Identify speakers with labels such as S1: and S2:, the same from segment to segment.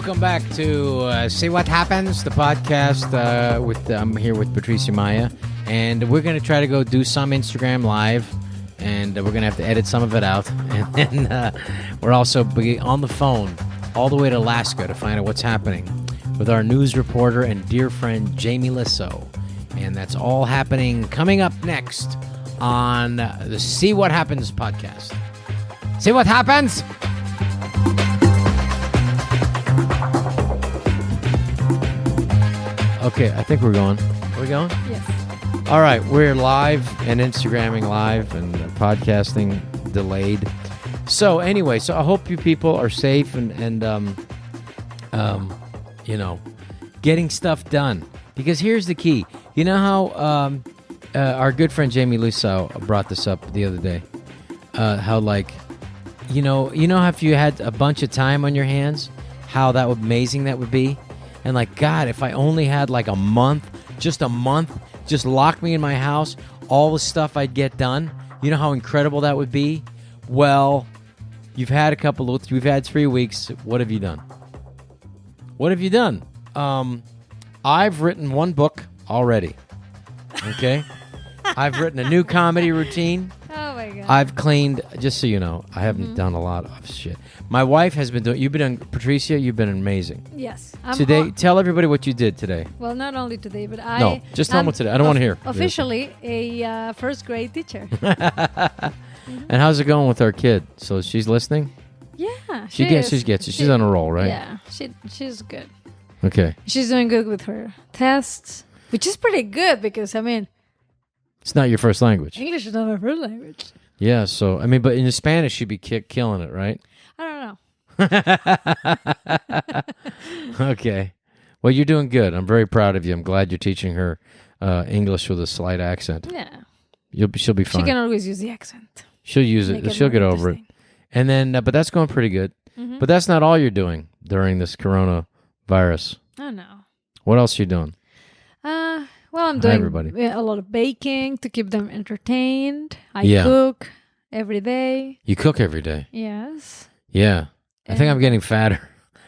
S1: Welcome back to See What Happens, the podcast. I'm here with Patricia Maya, and we're going to try to go do some Instagram Live, and we're going to have to edit some of it out. And then we're also on the phone all the way to Alaska to find out what's happening with our news reporter and dear friend Jamie Lissow. And that's all happening coming up next on the See What Happens podcast. See what happens? Okay, I think we're going. Are we going?
S2: Yes.
S1: All right, we're live and Instagramming live and podcasting delayed. So anyway, I hope you people are safe and getting stuff done. Because here's the key. You know how our good friend Jamie Lissow brought this up the other day? How you know how if you had a bunch of time on your hands, how amazing that would be? And God, if I only had a month, just lock me in my house, all the stuff I'd get done. You know how incredible that would be? Well, we've had 3 weeks. What have you done? I've written one book already. Okay? I've written a new comedy routine.
S2: Oh my God.
S1: I've cleaned, just so you know, I haven't done a lot of shit. My wife has been doing, Patricia, you've been amazing.
S2: Yes.
S1: Today, tell everybody what you did today.
S2: Well, not only today, but
S1: No, just tell them what today. I don't want to hear.
S2: Officially a first grade teacher.
S1: And how's it going with our kid? So she's listening?
S2: Yeah.
S1: She gets it. She's on a roll, right?
S2: Yeah. She's good.
S1: Okay.
S2: She's doing good with her tests, which is pretty good because,
S1: it's not your first language.
S2: English is not my first language.
S1: Yeah, so, but in Spanish, she'd be killing it, right?
S2: I don't know.
S1: Okay. Well, you're doing good. I'm very proud of you. I'm glad you're teaching her English with a slight accent.
S2: Yeah.
S1: She'll be fine.
S2: She can always use the accent.
S1: She'll use it. She'll get over it. And then, but that's going pretty good. Mm-hmm. But that's not all you're doing during this coronavirus.
S2: Oh, no.
S1: What else are you doing?
S2: Well, I'm doing a lot of baking to keep them entertained. I cook every day.
S1: You cook every day?
S2: Yes.
S1: Yeah. I think I'm getting fatter.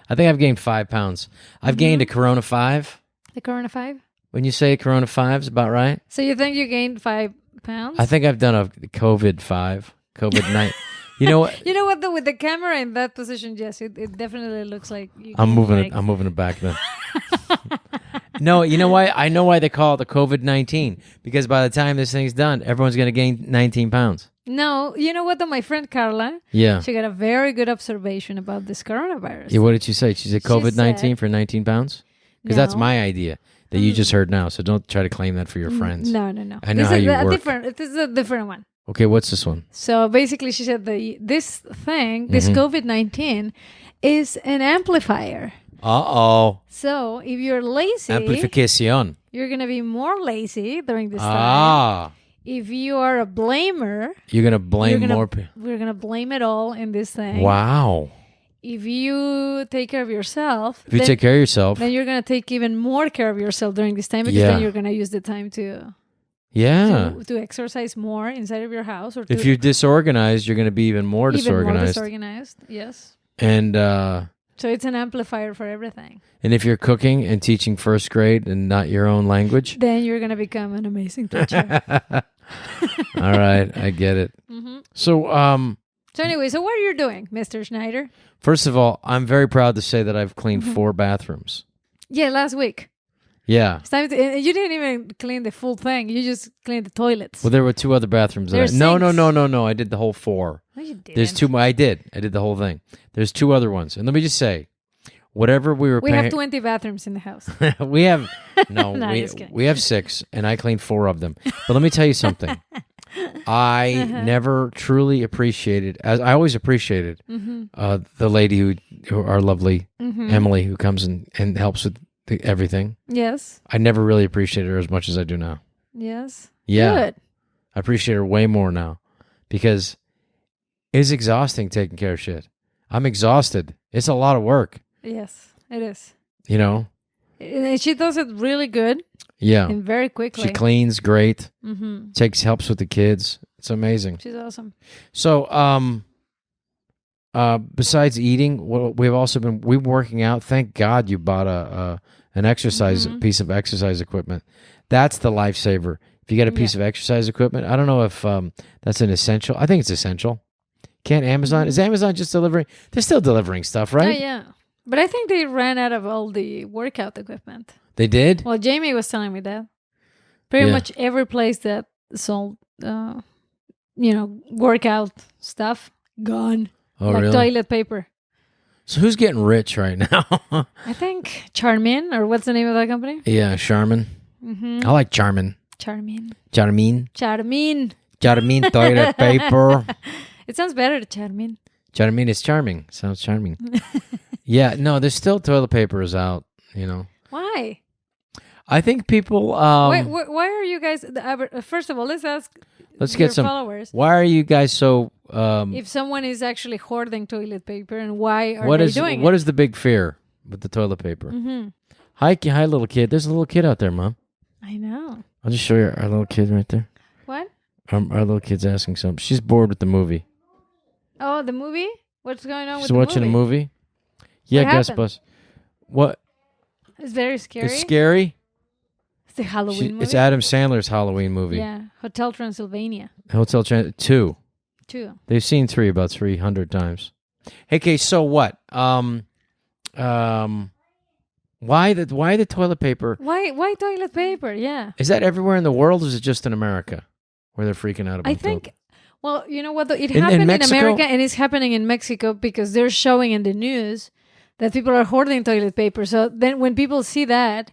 S1: I think I've gained 5 pounds. I've gained a Corona 5.
S2: The Corona 5?
S1: When you say Corona 5 is about right?
S2: So you think you gained 5 pounds?
S1: I think I've done a COVID 5. COVID 9. You know what?
S2: You know what? Though, with the camera in that position, yes, it definitely looks like you.
S1: I'm moving it back then. No, you know why? I know why they call it the COVID-19. Because by the time this thing's done, everyone's going to gain 19 pounds.
S2: No, you know what? Though, my friend Carla, she got a very good observation about this coronavirus.
S1: Yeah, what did she say? She said COVID-19 for 19 pounds? Because that's my idea that you just heard now. So don't try to claim that for your friends.
S2: No.
S1: I know how you work.
S2: This is a different one.
S1: Okay, what's this one?
S2: So basically, she said this COVID-19 is an amplifier.
S1: Uh-oh.
S2: So if you're lazy,
S1: amplification,
S2: you're going to be more lazy during this time. If you are a blamer,
S1: you're going to blame more people.
S2: We're going to blame it all in this thing.
S1: Wow.
S2: If you take care of yourself,
S1: then
S2: you're going to take even more care of yourself during this time because then you're going to use the time to exercise more inside of your house. Or
S1: if you're disorganized, you're going to be even more
S2: disorganized. Yes.
S1: And
S2: so it's an amplifier for everything.
S1: And if you're cooking and teaching first grade and not your own language,
S2: then you're going to become an amazing teacher.
S1: All right, I get it.
S2: Mm-hmm.
S1: So
S2: anyway, what are you doing, Mr. Schneider?
S1: First of all, I'm very proud to say that I've cleaned 4 bathrooms.
S2: Yeah, last week.
S1: Yeah.
S2: It's time you didn't even clean the full thing. You just cleaned the toilets.
S1: Well, there were 2 other bathrooms. No. I did the whole 4.
S2: No, you didn't.
S1: There's 2 more. I did the whole thing. There's 2 other ones. And let me just say, whatever we have
S2: 20 bathrooms in the house.
S1: we have we have 6, and I cleaned 4 of them. But let me tell you something. I never truly appreciated, as I always appreciated, the lady who our lovely Emily, who comes and helps with everything.
S2: Yes.
S1: I never really appreciated her as much as I do now.
S2: Yes.
S1: Yeah.
S2: Good.
S1: I appreciate her way more now because it's exhausting taking care of shit. I'm exhausted. It's a lot of work.
S2: Yes, it is.
S1: You know?
S2: And she does it really good.
S1: Yeah.
S2: And very quickly.
S1: She cleans great. Helps with the kids. It's amazing.
S2: She's awesome.
S1: So, besides eating, we've also been working out. Thank God you bought an exercise piece of exercise equipment. That's the lifesaver. If you get a piece of exercise equipment, I don't know if that's an essential. I think it's essential. Can't Amazon? Is Amazon just delivering? They're still delivering stuff, right?
S2: Yeah. But I think they ran out of all the workout equipment.
S1: They did?
S2: Well, Jamie was telling me that. Pretty much every place that sold, workout stuff, gone.
S1: Oh,
S2: like
S1: really?
S2: Toilet paper.
S1: So who's getting rich right now?
S2: I think Charmin, or what's the name of that company?
S1: Yeah, Charmin. I like Charmin.
S2: Charmin
S1: toilet paper.
S2: It sounds better to Charmin.
S1: Charmin is charming. Sounds charming. Yeah, no, there's still toilet paper is out,
S2: Why?
S1: I think people...
S2: why are you guys... First of all, let's get some followers.
S1: Why are you guys so...
S2: if someone is actually hoarding toilet paper, and why are they doing it?
S1: What is the big fear with the toilet paper? Hi, little kid. There's a little kid out there, Mom.
S2: I know.
S1: I'll just show you our little kid right there.
S2: What?
S1: Our little kid's asking something. She's bored with the movie.
S2: Oh, the movie? What's going on with
S1: She's
S2: the movie?
S1: She's watching a movie? Yeah, Gus Bus. What?
S2: It's very scary.
S1: It's scary?
S2: It's the Halloween movie?
S1: It's Adam Sandler's Halloween movie.
S2: Yeah. Hotel Transylvania.
S1: 2.
S2: 2.
S1: They've seen 3 about 300 times. Hey, okay, so what? Why the toilet paper?
S2: Why toilet paper? Yeah.
S1: Is that everywhere in the world, or is it just in America where they're freaking out about it?
S2: I think, well, you know what? It happened in America, and it's happening in Mexico because they're showing in the news that people are hoarding toilet paper. So then when people see that,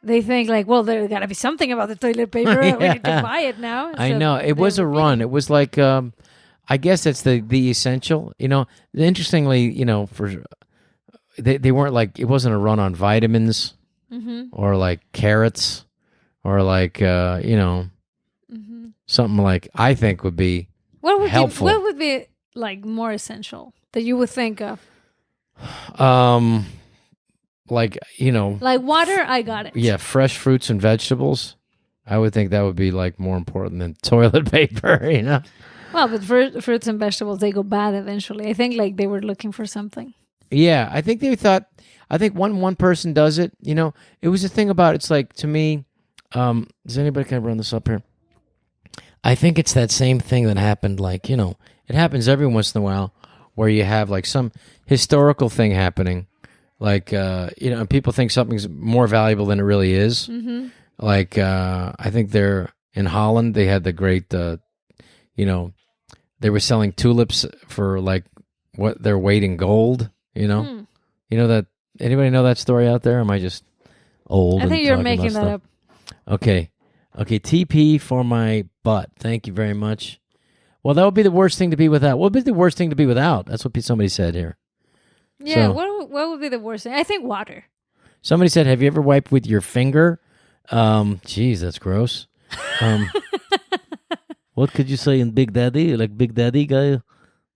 S2: they think like, well, there's got to be something about the toilet paper. We need to buy it now.
S1: I know. It was a run. It was like, I guess it's the essential. Interestingly, for... They weren't like, it wasn't a run on vitamins or like carrots or like, something like I think would be helpful.
S2: What would be like more essential that you would think of?
S1: Like
S2: water, I got it.
S1: Yeah, fresh fruits and vegetables. I would think that would be like more important than toilet paper,
S2: Well, but fruits and vegetables, they go bad eventually. I think like they were looking for something.
S1: Yeah, I think they thought. I think one person does it. It was a thing about. It's like to me. Does anybody can I run this up here? I think it's that same thing that happened. Like it happens every once in a while, where you have like some historical thing happening, like and people think something's more valuable than it really is. Like I think they're in Holland. They had the great. They were selling tulips for like what their weight in gold. You know that anybody know that story out there? Or am I just old?
S2: I think you're making that up.
S1: Okay. TP for my butt. Thank you very much. Well, that would be the worst thing to be without. What would be the worst thing to be without? That's what somebody said here.
S2: Yeah. So, what would be the worst thing? I think water.
S1: Somebody said, "Have you ever wiped with your finger?" Geez, that's gross. What could you say in Big Daddy? Like Big Daddy guy,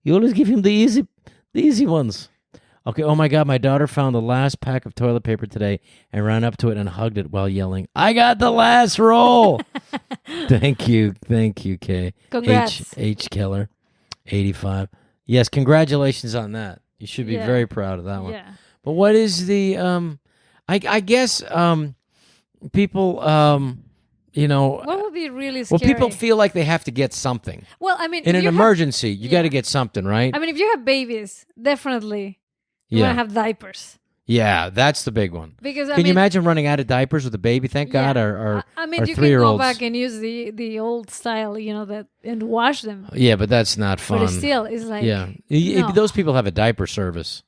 S1: you always give him the easy ones. Okay, oh my God, my daughter found the last pack of toilet paper today and ran up to it and hugged it while yelling, "I got the last roll!" Thank you, Kay.
S2: Congrats.
S1: H. Keller, 85. Yes, congratulations on that. You should be very proud of that one.
S2: Yeah.
S1: But what is the, I guess people,
S2: what would be really scary?
S1: Well, people feel like they have to get something.
S2: Well, I mean,
S1: in an emergency, you got to get something, right?
S2: I mean, if you have babies, definitely you want to have diapers.
S1: Yeah, that's the big one.
S2: Because
S1: can you imagine running out of diapers with a baby? Thank God, or
S2: I mean,
S1: or
S2: you
S1: 3-year-olds.
S2: can go back and use the old style, and wash them.
S1: Yeah, but that's not fun.
S2: But still, it's like
S1: those people have a diaper service.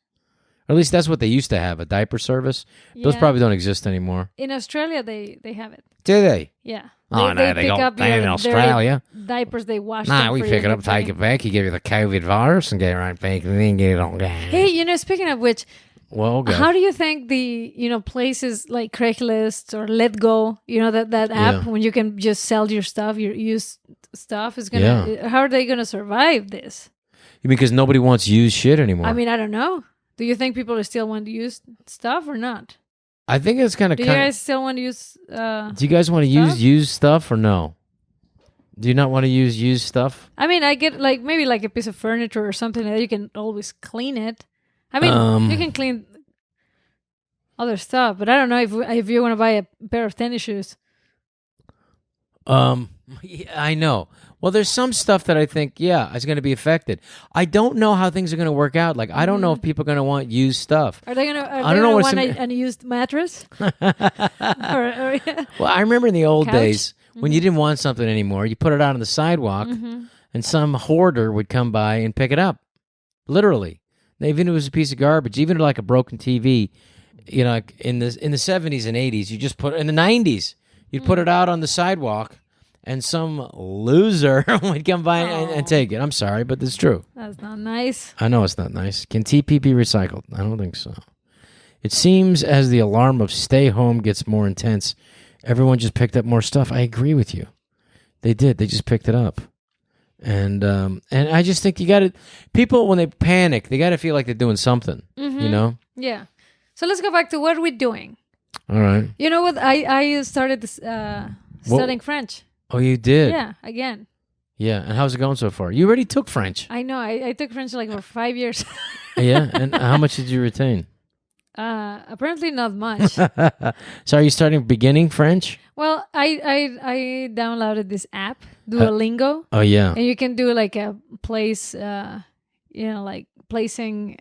S1: Or at least that's what they used to have, a diaper service. Those probably don't exist anymore.
S2: In Australia, they have it.
S1: Do they?
S2: Yeah.
S1: Oh, no, they don't. In Australia.
S2: Diapers, they wash
S1: them.
S2: Nah,
S1: we pick it up, take it back. You give you the COVID virus and get it right back, and then get it on.
S2: Hey, speaking of which, how do you think the places like Craigslist or Let Go, that app when you can just sell your stuff, your used stuff is gonna? How are they gonna survive this?
S1: Because nobody wants used shit anymore.
S2: I mean, I don't know. Do you think people still want to use stuff or not?
S1: I think it's kind of.
S2: Do you guys still want to use?
S1: Do you guys want to use used stuff or no? Do you not want to use used stuff?
S2: I mean, I get like maybe like a piece of furniture or something that you can always clean it. I mean, you can clean other stuff, but I don't know if you want to buy a pair of tennis shoes.
S1: Yeah, I know. Well, there's some stuff that I think, is going to be affected. I don't know how things are going to work out. Like, I don't know if people are going to want used stuff.
S2: Are they going to want an used mattress?
S1: Well, I remember in the old days when you didn't want something anymore, you put it out on the sidewalk, and some hoarder would come by and pick it up. Literally, even if it was a piece of garbage, even like a broken TV. You know, like in the 70s and 80s, you just put in the 90s, you'd put it out on the sidewalk. And some loser would come by and take it. I'm sorry, but it's true.
S2: That's not nice.
S1: I know it's not nice. Can TP be recycled? I don't think so. It seems as the alarm of stay home gets more intense, everyone just picked up more stuff. I agree with you. They did. They just picked it up. And I just think you got to... People, when they panic, they got to feel like they're doing something, you know?
S2: Yeah. So let's go back to what are we doing?
S1: All right.
S2: You know what? I started studying French.
S1: Oh, you did?
S2: Yeah, again.
S1: Yeah, and how's it going so far? You already took French.
S2: I know. I took French like for 5 years.
S1: Yeah, and how much did you retain?
S2: Apparently not much.
S1: So are you starting beginning French?
S2: Well, I downloaded this app, Duolingo.
S1: Oh, yeah.
S2: And you can do like a place, like placing...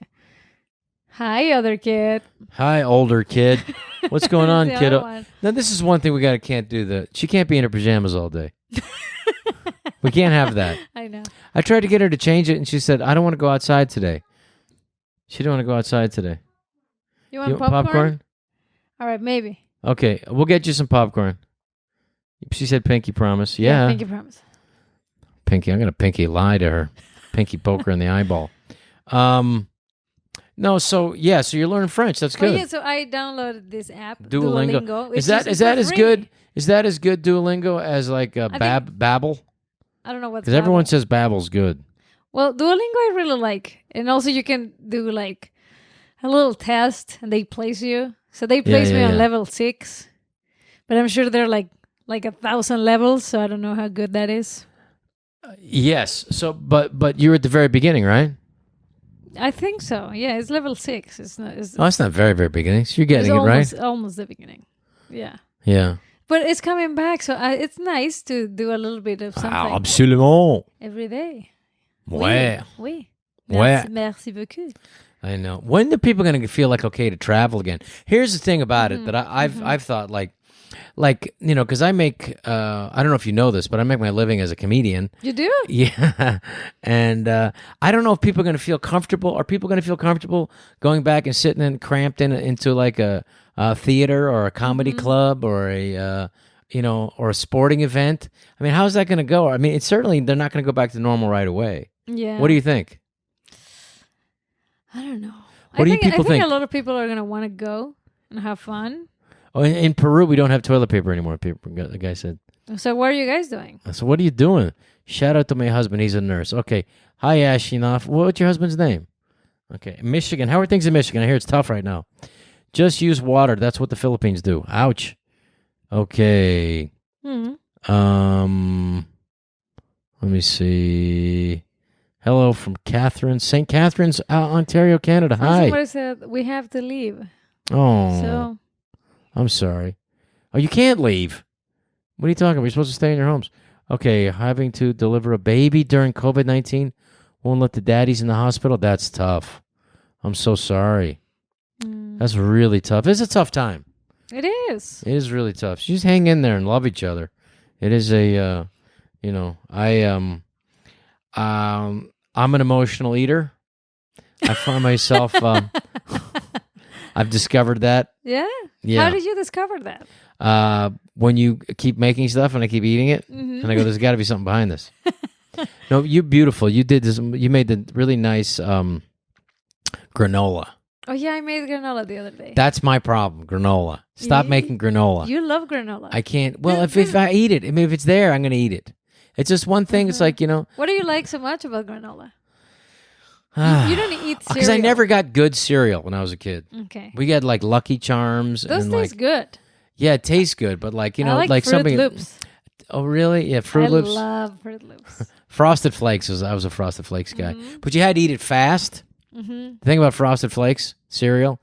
S2: Hi, other kid.
S1: Hi, older kid. What's going on, kiddo? Now, this is one thing can't do. She can't be in her pajamas all day. We can't have that.
S2: I know.
S1: I tried to get her to change it, and she said, I don't want to go outside today. She don't want to go outside today.
S2: You want popcorn? All right, maybe.
S1: Okay, we'll get you some popcorn. She said pinky promise. Yeah.
S2: Pinky promise.
S1: Pinky, I'm going to pinky lie to her. Pinky poke her in the eyeball. No, so you're learning French. That's good.
S2: Oh, yeah, so I downloaded this app,
S1: Duolingo. Is that as good? Is that as good Duolingo as like Babbel?
S2: I don't know what's
S1: because everyone says Babbel's good.
S2: Well, Duolingo I really like, and also you can do like a little test, and they place you. So they place me on level 6, but I'm sure they're like 1,000 levels. So I don't know how good that is.
S1: Yes. So, but you're at the very beginning, right?
S2: I think so. Yeah, it's level 6. It's not.
S1: It's not very, very beginning. So you're getting it right.
S2: Almost the beginning. Yeah.
S1: Yeah.
S2: But it's coming back, so it's nice to do a little bit of something.
S1: Absolument.
S2: Every day.
S1: Ouais.
S2: Oui.
S1: Merci
S2: beaucoup.
S1: I know. When are people going to feel like okay to travel again? Here's the thing about it that I've thought like because I make I don't know if you know this, but I make my living as a comedian.
S2: You do?
S1: Yeah. And I don't know if people are going to feel comfortable. Are people going to feel comfortable going back and sitting in cramped into like a theater or a comedy club or a or a sporting event? I mean, how's that going to go? I mean, it's certainly they're not going to go back to normal right away.
S2: Yeah.
S1: What do you think?
S2: I don't know.
S1: What do you people think?
S2: I think a lot of people are going to want to go and have fun.
S1: Oh, in Peru, we don't have toilet paper anymore, the guy said.
S2: So what are you guys doing?
S1: So what are you doing? Shout out to my husband. He's a nurse. Okay. Hi, Ashinoff. What's your husband's name? Okay. Michigan. How are things in Michigan? I hear it's tough right now. Just use water. That's what the Philippines do. Ouch. Okay. Let me see. Hello from Catherine. St. Catharines, Ontario, Canada. Hi.
S2: Somebody said we have to leave.
S1: Oh.
S2: So...
S1: I'm sorry. Oh, you can't leave. What are you talking about? You're supposed to stay in your homes. Okay, having to deliver a baby during COVID-19. Won't let the daddies in the hospital. That's tough. I'm so sorry. That's really tough. It's a tough time.
S2: It is.
S1: It is really tough. So just hang in there and love each other. It is a, I'm an emotional eater. I find myself, I've discovered that.
S2: Yeah?
S1: Yeah.
S2: How did you discover that?
S1: When you keep making stuff and I keep eating it, and I go, there's got to be something behind this. No, you're beautiful. You did this. You made the really nice granola.
S2: Oh, yeah, I made granola the other day.
S1: That's my problem, granola. Stop making granola.
S2: You love granola.
S1: I can't. Well, if I eat it, I mean, if it's there, I'm going to eat it. It's just one thing. It's like,
S2: What do you like so much about granola? You don't eat cereal.
S1: Because I never got good cereal when I was a kid.
S2: Okay.
S1: We had like Lucky Charms.
S2: Those
S1: and
S2: taste good.
S1: Yeah, it tastes good, but like,
S2: I like Fruit
S1: something.
S2: Loops.
S1: Oh, really? Yeah, Fruit Loops.
S2: I love Fruit Loops.
S1: Frosted Flakes. I was a Frosted Flakes guy. But you had to eat it fast. The thing about Frosted Flakes cereal,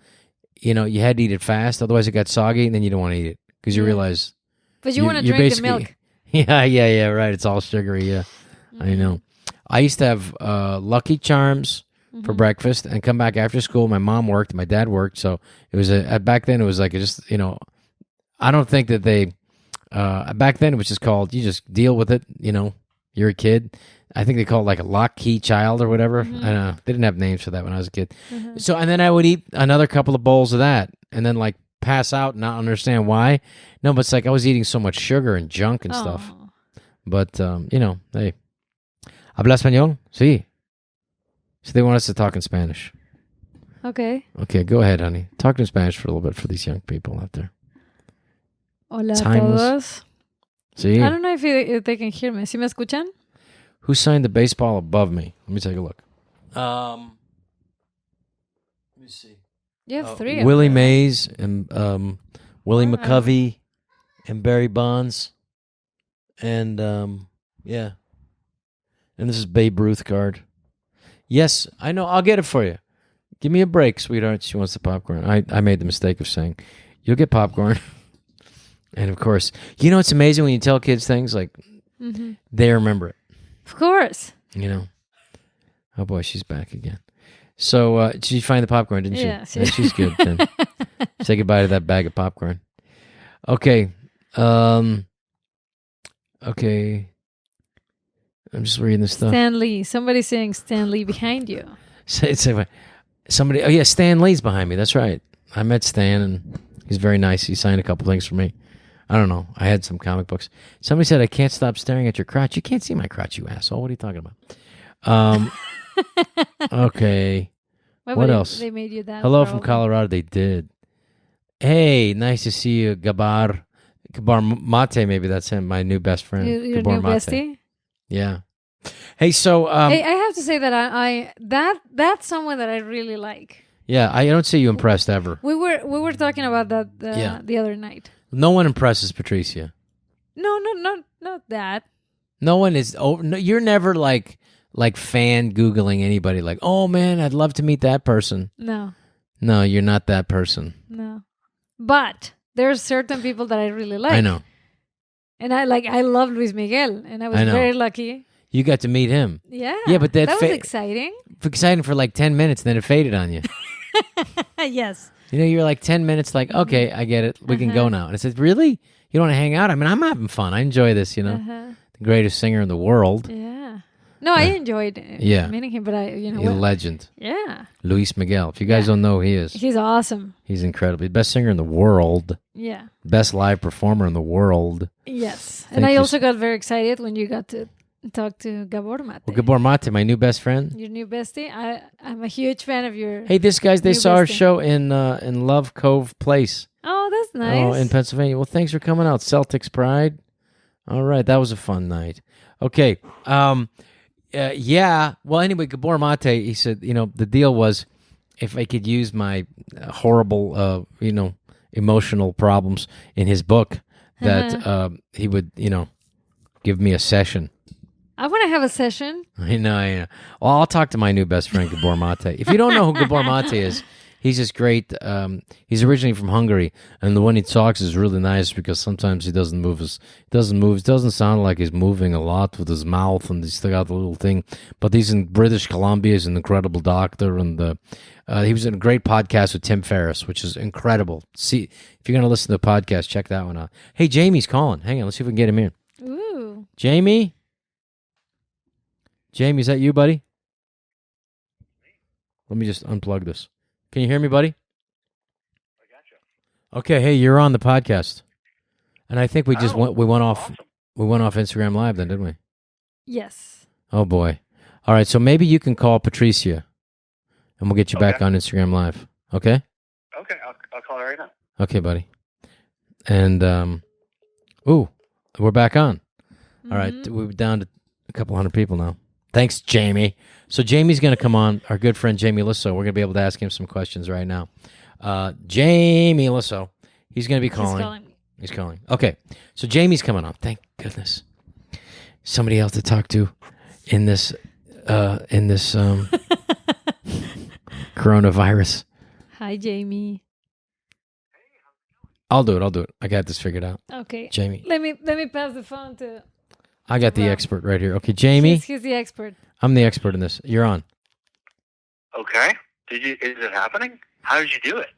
S1: you had to eat it fast. Otherwise, it got soggy, and then you don't want to eat it because you realize.
S2: But you want to drink the milk.
S1: Yeah, right. It's all sugary, yeah. I know. I used to have Lucky Charms for breakfast and come back after school. My mom worked, my dad worked, so it was back then it was like just, I don't think that they, back then it was just called, you just deal with it, you're a kid. I think they called it like a lock key child or whatever. I don't know. They didn't have names for that when I was a kid. So, and then I would eat another couple of bowls of that and then like pass out and not understand why. No, but it's like I was eating so much sugar and junk and stuff. But, hey. ¿Habla español? Sí. So they want us to talk in Spanish.
S2: Okay.
S1: Okay, go ahead, honey. Talk in Spanish for a little bit for these young people out there.
S2: Hola a todos.
S1: Sí.
S2: I don't know if they can hear me. ¿Sí me escuchan?
S1: Who signed the baseball above me? Let me take a look. Let me see.
S2: You have three.
S1: Willie Mays and Willie McCovey and Barry Bonds. And, yeah. And this is Babe Ruth card. Yes, I know. I'll get it for you. Give me a break, sweetheart. She wants the popcorn. I made the mistake of saying, you'll get popcorn. And, of course, it's amazing when you tell kids things, like, they remember it.
S2: Of course.
S1: Oh, boy, she's back again. So, she find the popcorn, didn't she?
S2: Yeah,
S1: she's good. Then. Say goodbye to that bag of popcorn. Okay. Okay. I'm just reading this stuff.
S2: Stan Lee. Somebody's saying Stan Lee behind you.
S1: Somebody. Oh, yeah, Stan Lee's behind me. That's right. I met Stan, and he's very nice. He signed a couple things for me. I don't know. I had some comic books. Somebody said, I can't stop staring at your crotch. You can't see my crotch, you asshole. What are you talking about? Okay. What else?
S2: They made you that.
S1: Hello from Colorado. They did. Hey, nice to see you, Gabar Mate. Maybe that's him, my new best friend.
S2: Your
S1: Gabor
S2: new
S1: Mate.
S2: bestie?
S1: Yeah. Hey, so...
S2: hey, I have to say that that's someone that I really like.
S1: Yeah, I don't see you impressed ever.
S2: We were talking about that the other night.
S1: No one impresses Patricia.
S2: No, not that.
S1: No one is... Oh, no, you're never like fan Googling anybody like, oh, man, I'd love to meet that person.
S2: No.
S1: No, you're not that person.
S2: No. But there's certain people that I really like.
S1: I know.
S2: And I love Luis Miguel, and I was very lucky.
S1: You got to meet him.
S2: Yeah.
S1: Yeah, but that
S2: was exciting.
S1: Exciting for like 10 minutes, and then it faded on you.
S2: Yes.
S1: You're like 10 minutes like, okay, I get it. We can go now. And I said, really? You don't want to hang out? I mean, I'm having fun. I enjoy this, The greatest singer in the world.
S2: Yeah. No, I enjoyed meeting him, but
S1: He's a legend.
S2: Yeah.
S1: Luis Miguel. If you guys don't know who he is.
S2: He's awesome.
S1: He's incredible. Best singer in the world.
S2: Yeah.
S1: Best live performer in the world.
S2: Yes. And I also got very excited when you got to talk to Gabor Mate.
S1: Well, Gabor Mate, my new best friend.
S2: Your new bestie. I'm a huge fan of your...
S1: Hey, they saw our show in Love Cove Place.
S2: Oh, that's nice.
S1: Oh, in Pennsylvania. Well, thanks for coming out. Celtics Pride. All right, that was a fun night. Okay. Yeah. Well, anyway, Gabor Mate, he said, the deal was if I could use my horrible, emotional problems in his book, that he would, give me a session.
S2: I want to have a session.
S1: I know. Well, I'll talk to my new best friend, Gabor Mate. If you don't know who Gabor Mate is, he's just great. He's originally from Hungary, and the one he talks is really nice because sometimes he doesn't move. It doesn't sound like he's moving a lot with his mouth, and he's still got the little thing. But he's in British Columbia. He's an incredible doctor, and he was in a great podcast with Tim Ferriss, which is incredible. See, if you're gonna listen to the podcast, check that one out. Hey, Jamie's calling. Hang on, let's see if we can get him in.
S2: Ooh,
S1: Jamie, is that you, buddy? Let me just unplug this. Can you hear me, buddy?
S3: I gotcha.
S1: Okay, hey, you're on the podcast, and I think we just went off Instagram Live, then, didn't we?
S2: yes.
S1: Oh boy! All right, so maybe you can call Patricia, and we'll get you back on Instagram Live. Okay?
S3: Okay, I'll call her right now.
S1: Okay, buddy. And we're back on. All right, we're down to a couple hundred people now. Thanks, Jamie. So Jamie's going to come on, our good friend Jamie Lissow. We're going to be able to ask him some questions right now. Jamie Lissow. He's going to be calling.
S2: He's calling.
S1: He's calling. Okay. So Jamie's coming on. Thank goodness. Somebody else to talk to in this coronavirus.
S2: Hi, Jamie.
S1: I'll do it. I got this figured out.
S2: Okay.
S1: Jamie.
S2: Let me pass the phone to...
S1: I got the expert right here. Okay, Jamie.
S2: He's the expert.
S1: I'm the expert in this. You're on.
S3: Okay. Is it happening? How did you do it?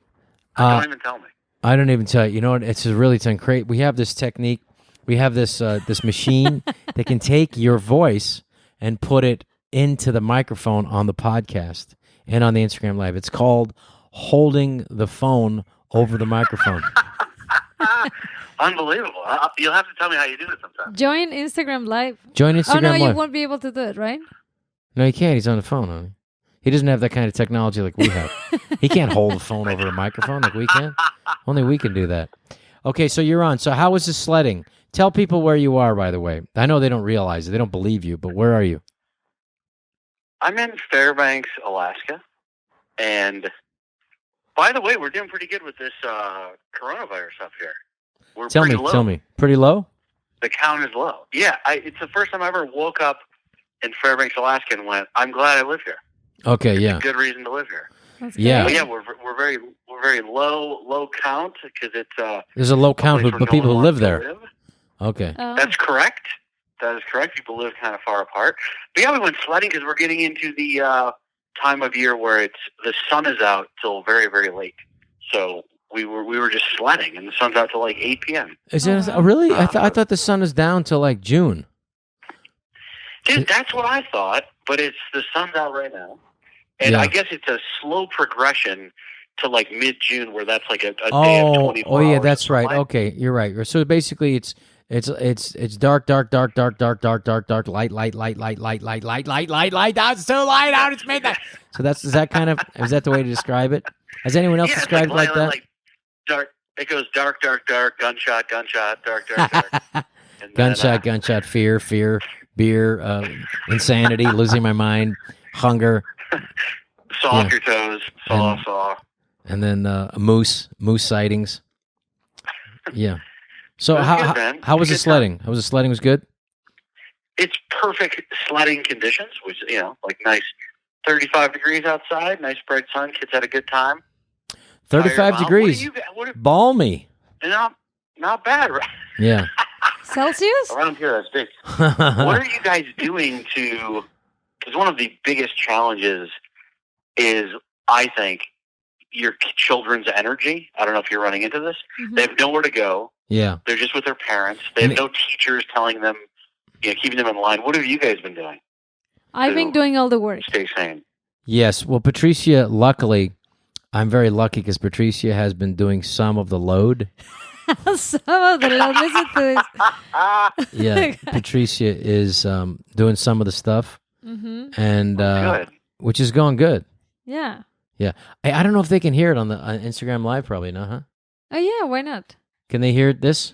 S3: Don't even tell me.
S1: I don't even tell you. You know what? It's really great. We have this technique. We have this this machine that can take your voice and put it into the microphone on the podcast and on the Instagram Live. It's called holding the phone over the microphone.
S3: Unbelievable. You'll have to tell me how you do it sometime.
S2: Join Instagram Live.
S1: Live.
S2: You won't be able to do it, right?
S1: No, he can't. He's on the phone, honey. He doesn't have that kind of technology like we have. He can't hold the phone over a microphone like we can. Only we can do that. Okay, so you're on. So how was the sledding? Tell people where you are, by the way. I know they don't realize it. They don't believe you, but where are you?
S3: I'm in Fairbanks, Alaska. And by the way, we're doing pretty good with this coronavirus up here. We're
S1: Tell me. Pretty low?
S3: The count is low. Yeah, it's the first time I ever woke up in Fairbanks, Alaska and went, I'm glad I live here.
S1: Okay, yeah.
S3: It's a good reason to live here.
S1: Yeah.
S3: But yeah, we're very low count because it's
S1: there's a low count, but people who live there. Okay.
S3: That's correct. That is correct. People live kind of far apart. But yeah, we went sledding because we're getting into the time of year where the sun is out till very, very late. So we were just sledding, and the sun's out till like 8 p.m.
S1: Is it really? I thought the sun is down till like June.
S3: Dude, that's what I thought. But the sun's out right now, and I guess it's a slow progression to like mid-June, where that's like a day of 24 hours.
S1: Oh yeah, that's right. Okay, you're right. So basically, it's dark, light. That's too light out. It's midnight. So is that the way to describe it? Has anyone else described it like that?
S3: Like dark. It goes dark, gunshot, dark.
S1: Gunshot, fear, beer, insanity, losing my mind, hunger.
S3: Saw off your toes, saw.
S1: And then moose sightings. Yeah. So how was the sledding? How was the sledding? Was good?
S3: It's perfect sledding conditions, which, like nice 35 degrees outside, nice bright sun. Kids had a good time.
S1: 35 degrees. Balmy.
S3: Not bad, right?
S1: Yeah.
S2: Celsius?
S3: Around here, that's big. What are you guys doing because one of the biggest challenges is, I think, your children's energy. I don't know if you're running into this. Mm-hmm. They have nowhere to go.
S1: Yeah.
S3: They're just with their parents. They have no teachers telling them, keeping them in line. What have you guys been doing?
S2: I've been doing all the work.
S3: Stay sane.
S1: Yes. Well, Patricia, luckily, I'm very lucky because Patricia has been doing some of the load.
S2: Some of the load. Listen to this.
S1: Yeah. Patricia is doing some of the stuff.
S2: Mm-hmm.
S1: And
S3: good.
S1: Which is going good.
S2: Yeah.
S1: Yeah. I don't know if they can hear it on the Instagram Live, probably not, huh?
S2: Oh, yeah. Why not?
S1: Can they hear this?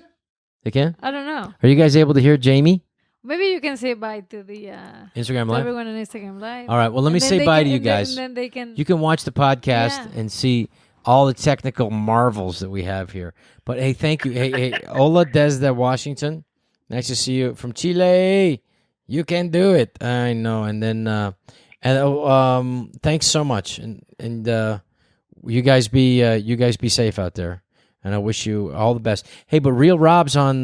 S1: They can?
S2: I don't know.
S1: Are you guys able to hear Jamie?
S2: Maybe you can say bye to the
S1: Instagram Live.
S2: Everyone on Instagram Live.
S1: All right. Well, let me say bye to you guys.
S2: And then they can.
S1: You can watch the podcast and see all the technical marvels that we have here. But hey, thank you. Hey, hola desde Washington. Nice to see you from Chile. You can do it. I know. And then thanks so much. And you guys be safe out there. And I wish you all the best. Hey, but Real Rob's on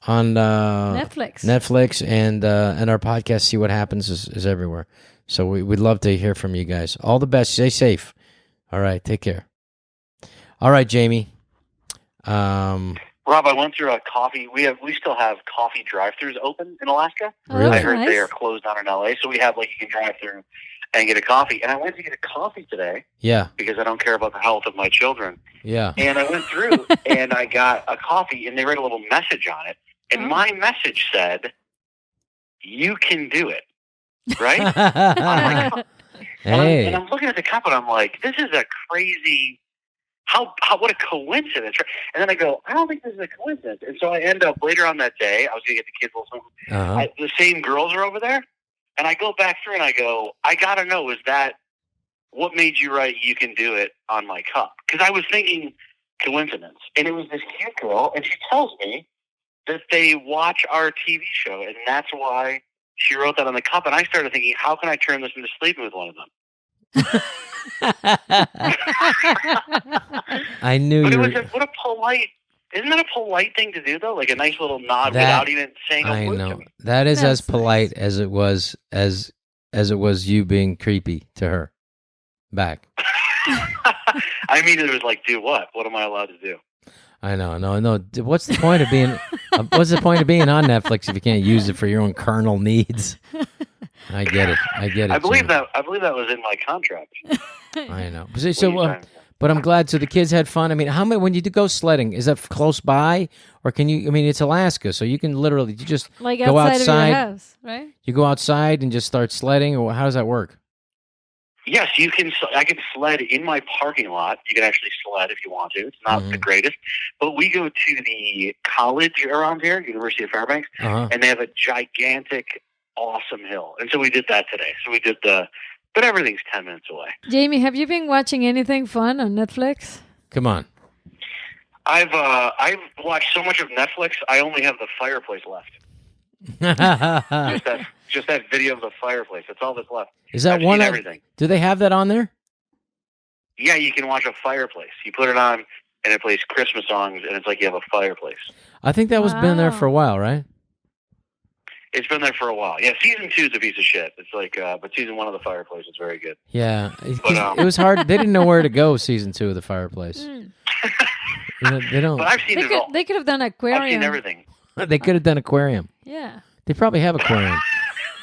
S1: Netflix and our podcast See What Happens is everywhere. So we'd love to hear from you guys. All the best. Stay safe. All right, take care. All right, Jamie.
S3: Rob, I went through a coffee. We still have coffee drive-thrus open in Alaska.
S1: Really?
S3: I heard they are closed down in LA, so we have you can drive through and get a coffee. And I went to get a coffee today.
S1: Yeah.
S3: Because I don't care about the health of my children.
S1: Yeah.
S3: And I went through and I got a coffee, and they wrote a little message on it. And my message said, "You can do it." Right? I'm like,
S1: hey.
S3: And I'm looking at the cup, and I'm like, "This is a crazy. What a coincidence!" Right? And then I go, "I don't think this is a coincidence." And so I end up later on that day, I was going to get the kids a little something. The same girls are over there, and I go back through and I go, "I got to know, is that what made you write 'You can do it' on my cup?" Because I was thinking coincidence, and it was this cute girl, and she tells me that they watch our TV show, and that's why she wrote that on the cup. And I started thinking, how can I turn this into sleeping with one of them?
S1: I knew
S3: but
S1: you.
S3: What a polite. Isn't that a polite thing to do though? Like a nice little nod without even saying a word to me.
S1: That is as polite as it was as it was you being creepy to her back.
S3: I mean, it was like, do what? What am I allowed to do?
S1: I know. What's the point of being? What's the point of being on Netflix if you can't use it for your own carnal needs? I get it.
S3: I believe that was in my contract.
S1: I know. But I'm glad. So the kids had fun. I mean, how many? When you go sledding, is that close by, or can you? I mean, it's Alaska, so you can literally just
S2: like
S1: go outside
S2: of your house, right?
S1: You go outside and just start sledding, or how does that work?
S3: Yes, you can. I can sled in my parking lot. You can actually sled if you want to. It's not the greatest, but we go to the college around here, University of Fairbanks, and they have a gigantic, awesome hill. And so we did that today. So we did but everything's 10 minutes away.
S2: Jamie, have you been watching anything fun on Netflix?
S1: Come on.
S3: I've watched so much of Netflix. I only have the fireplace left. just that video of the fireplace. That's all that's left.
S1: Is that one?
S3: Everything.
S1: Do they have that on there?
S3: Yeah, you can watch a fireplace. You put it on, and it plays Christmas songs, and it's like you have a fireplace.
S1: I think that was been there for a while, right?
S3: It's been there for a while. Yeah, season 2 is a piece of shit. It's like, but season 1 of the fireplace is very good.
S1: Yeah, it was hard. They didn't know where to go. Season 2 of the fireplace. They don't.
S3: But I've seen it all.
S2: They could have done aquarium.
S3: I've seen everything.
S1: They could have done aquarium.
S2: Yeah.
S1: They probably have aquarium.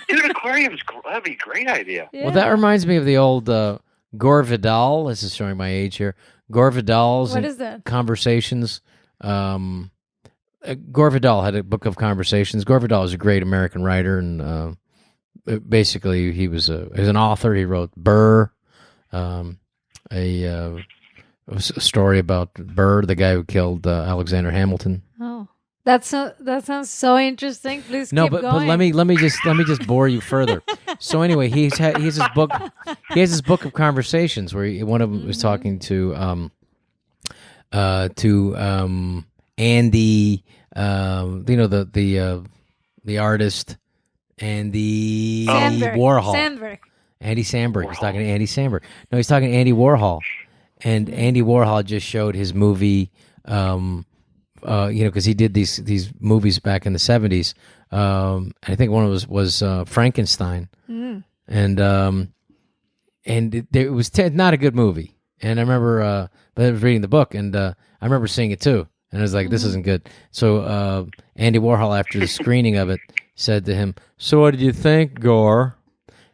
S3: Dude, that'd be a great idea.
S2: Yeah.
S1: Well, that reminds me of the old Gore Vidal. This is showing my age here. Gore Vidal's
S2: What is that?
S1: Conversations. Gore Vidal had a book of conversations. Gore Vidal is a great American writer, and basically he was an author. He wrote Burr, a story about Burr, the guy who killed Alexander Hamilton.
S2: Oh, that sounds so interesting. Please
S1: no,
S2: keep
S1: but
S2: going.
S1: let me just bore you further. So anyway, he has his book. He has his book of conversations where one of them was talking to Andy, the artist, Andy Warhol. Andy Samberg. He's talking to Andy Samberg. No, he's talking to Andy Warhol, and Andy Warhol just showed his movie. Because he did these movies back in the 70s. I think one of them was Frankenstein, and it was not a good movie. And I remember I was reading the book, and I remember seeing it too. And I was like, this isn't good. So Andy Warhol, after the screening of it, said to him, "So what did you think, Gore?"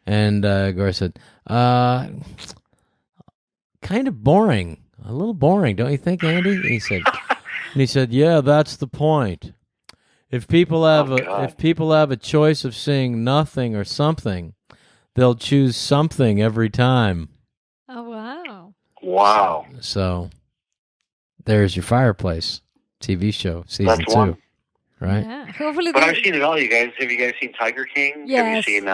S1: And Gore said, "Kind of boring. A little boring, don't you think, Andy?" And he said, "Yeah, that's the point. If people have a choice of seeing nothing or something, they'll choose something every time."
S2: Oh, wow.
S3: Wow.
S1: So there's your Fireplace TV show, season 2. Right?
S2: Yeah. Hopefully
S3: but I've seen it all, you guys. Have you guys seen Tiger King?
S2: Yes.
S3: Have you seen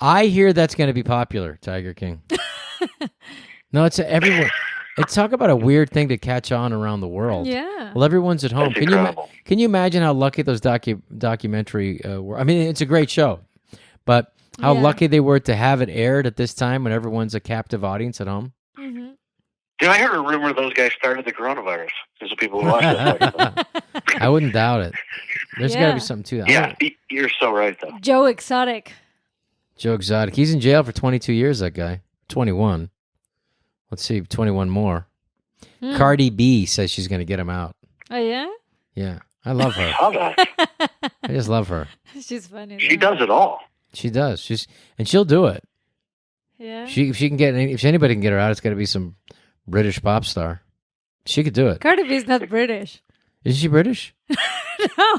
S1: I hear that's going to be popular, Tiger King. No, it's everyone. It's talk about a weird thing to catch on around the world.
S2: Yeah.
S1: Well, everyone's at home. Can you imagine how lucky those documentary were? I mean, it's a great show, but how lucky they were to have it aired at this time when everyone's a captive audience at home.
S2: Mm-hmm.
S3: Dude, I heard a rumor those guys started the coronavirus. There's the people who watch it.
S1: I wouldn't doubt it. There's got to be something to that.
S3: Yeah, you're so right, though.
S2: Joe Exotic.
S1: He's in jail for 22 years, that guy. 21. Let's see, 21 more. Cardi B says she's going to get him out.
S2: Oh, yeah?
S1: Yeah. I love her. I just love her.
S2: She's funny.
S3: She does it all.
S1: She does. She'll do it.
S2: Yeah.
S1: If anybody can get her out, it's got to be some British pop star. She could do it.
S2: Cardi B is not British.
S1: Isn't she British?
S2: No,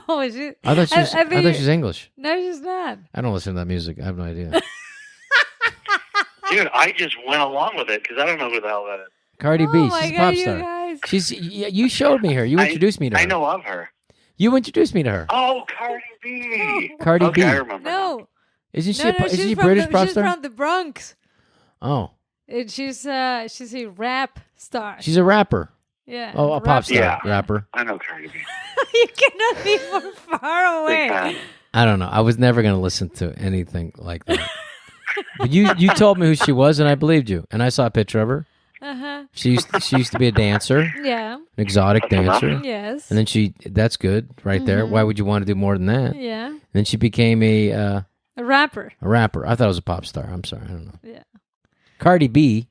S1: I thought she's English.
S2: No, she's not.
S1: I don't listen to that music. I have no idea.
S3: Dude, I just went along with it because I don't know who the hell that is.
S1: Cardi B, she's a pop star. You showed me her. You introduced me to her.
S3: I know of her.
S1: You introduced me to her.
S3: Oh, Cardi B.
S1: Cardi B.
S3: I remember.
S2: No.
S1: Isn't she a British pop star?
S2: She's from the Bronx.
S1: Oh.
S2: And she's a rap star.
S1: She's a rapper.
S2: Yeah.
S1: Oh, a pop star rapper.
S3: I know Cardi B.
S2: You cannot be more far away.
S1: I don't know. I was never going to listen to anything like that. But you told me who she was, and I believed you. And I saw a picture of her.
S2: Uh-huh.
S1: She used to be a dancer.
S2: Yeah.
S1: An exotic dancer.
S2: Yes.
S1: And then that's good right there. Why would you want to do more than that?
S2: Yeah.
S1: And then she became a
S2: rapper.
S1: A rapper. I thought it was a pop star. I'm sorry. I don't know.
S2: Yeah.
S1: Cardi B.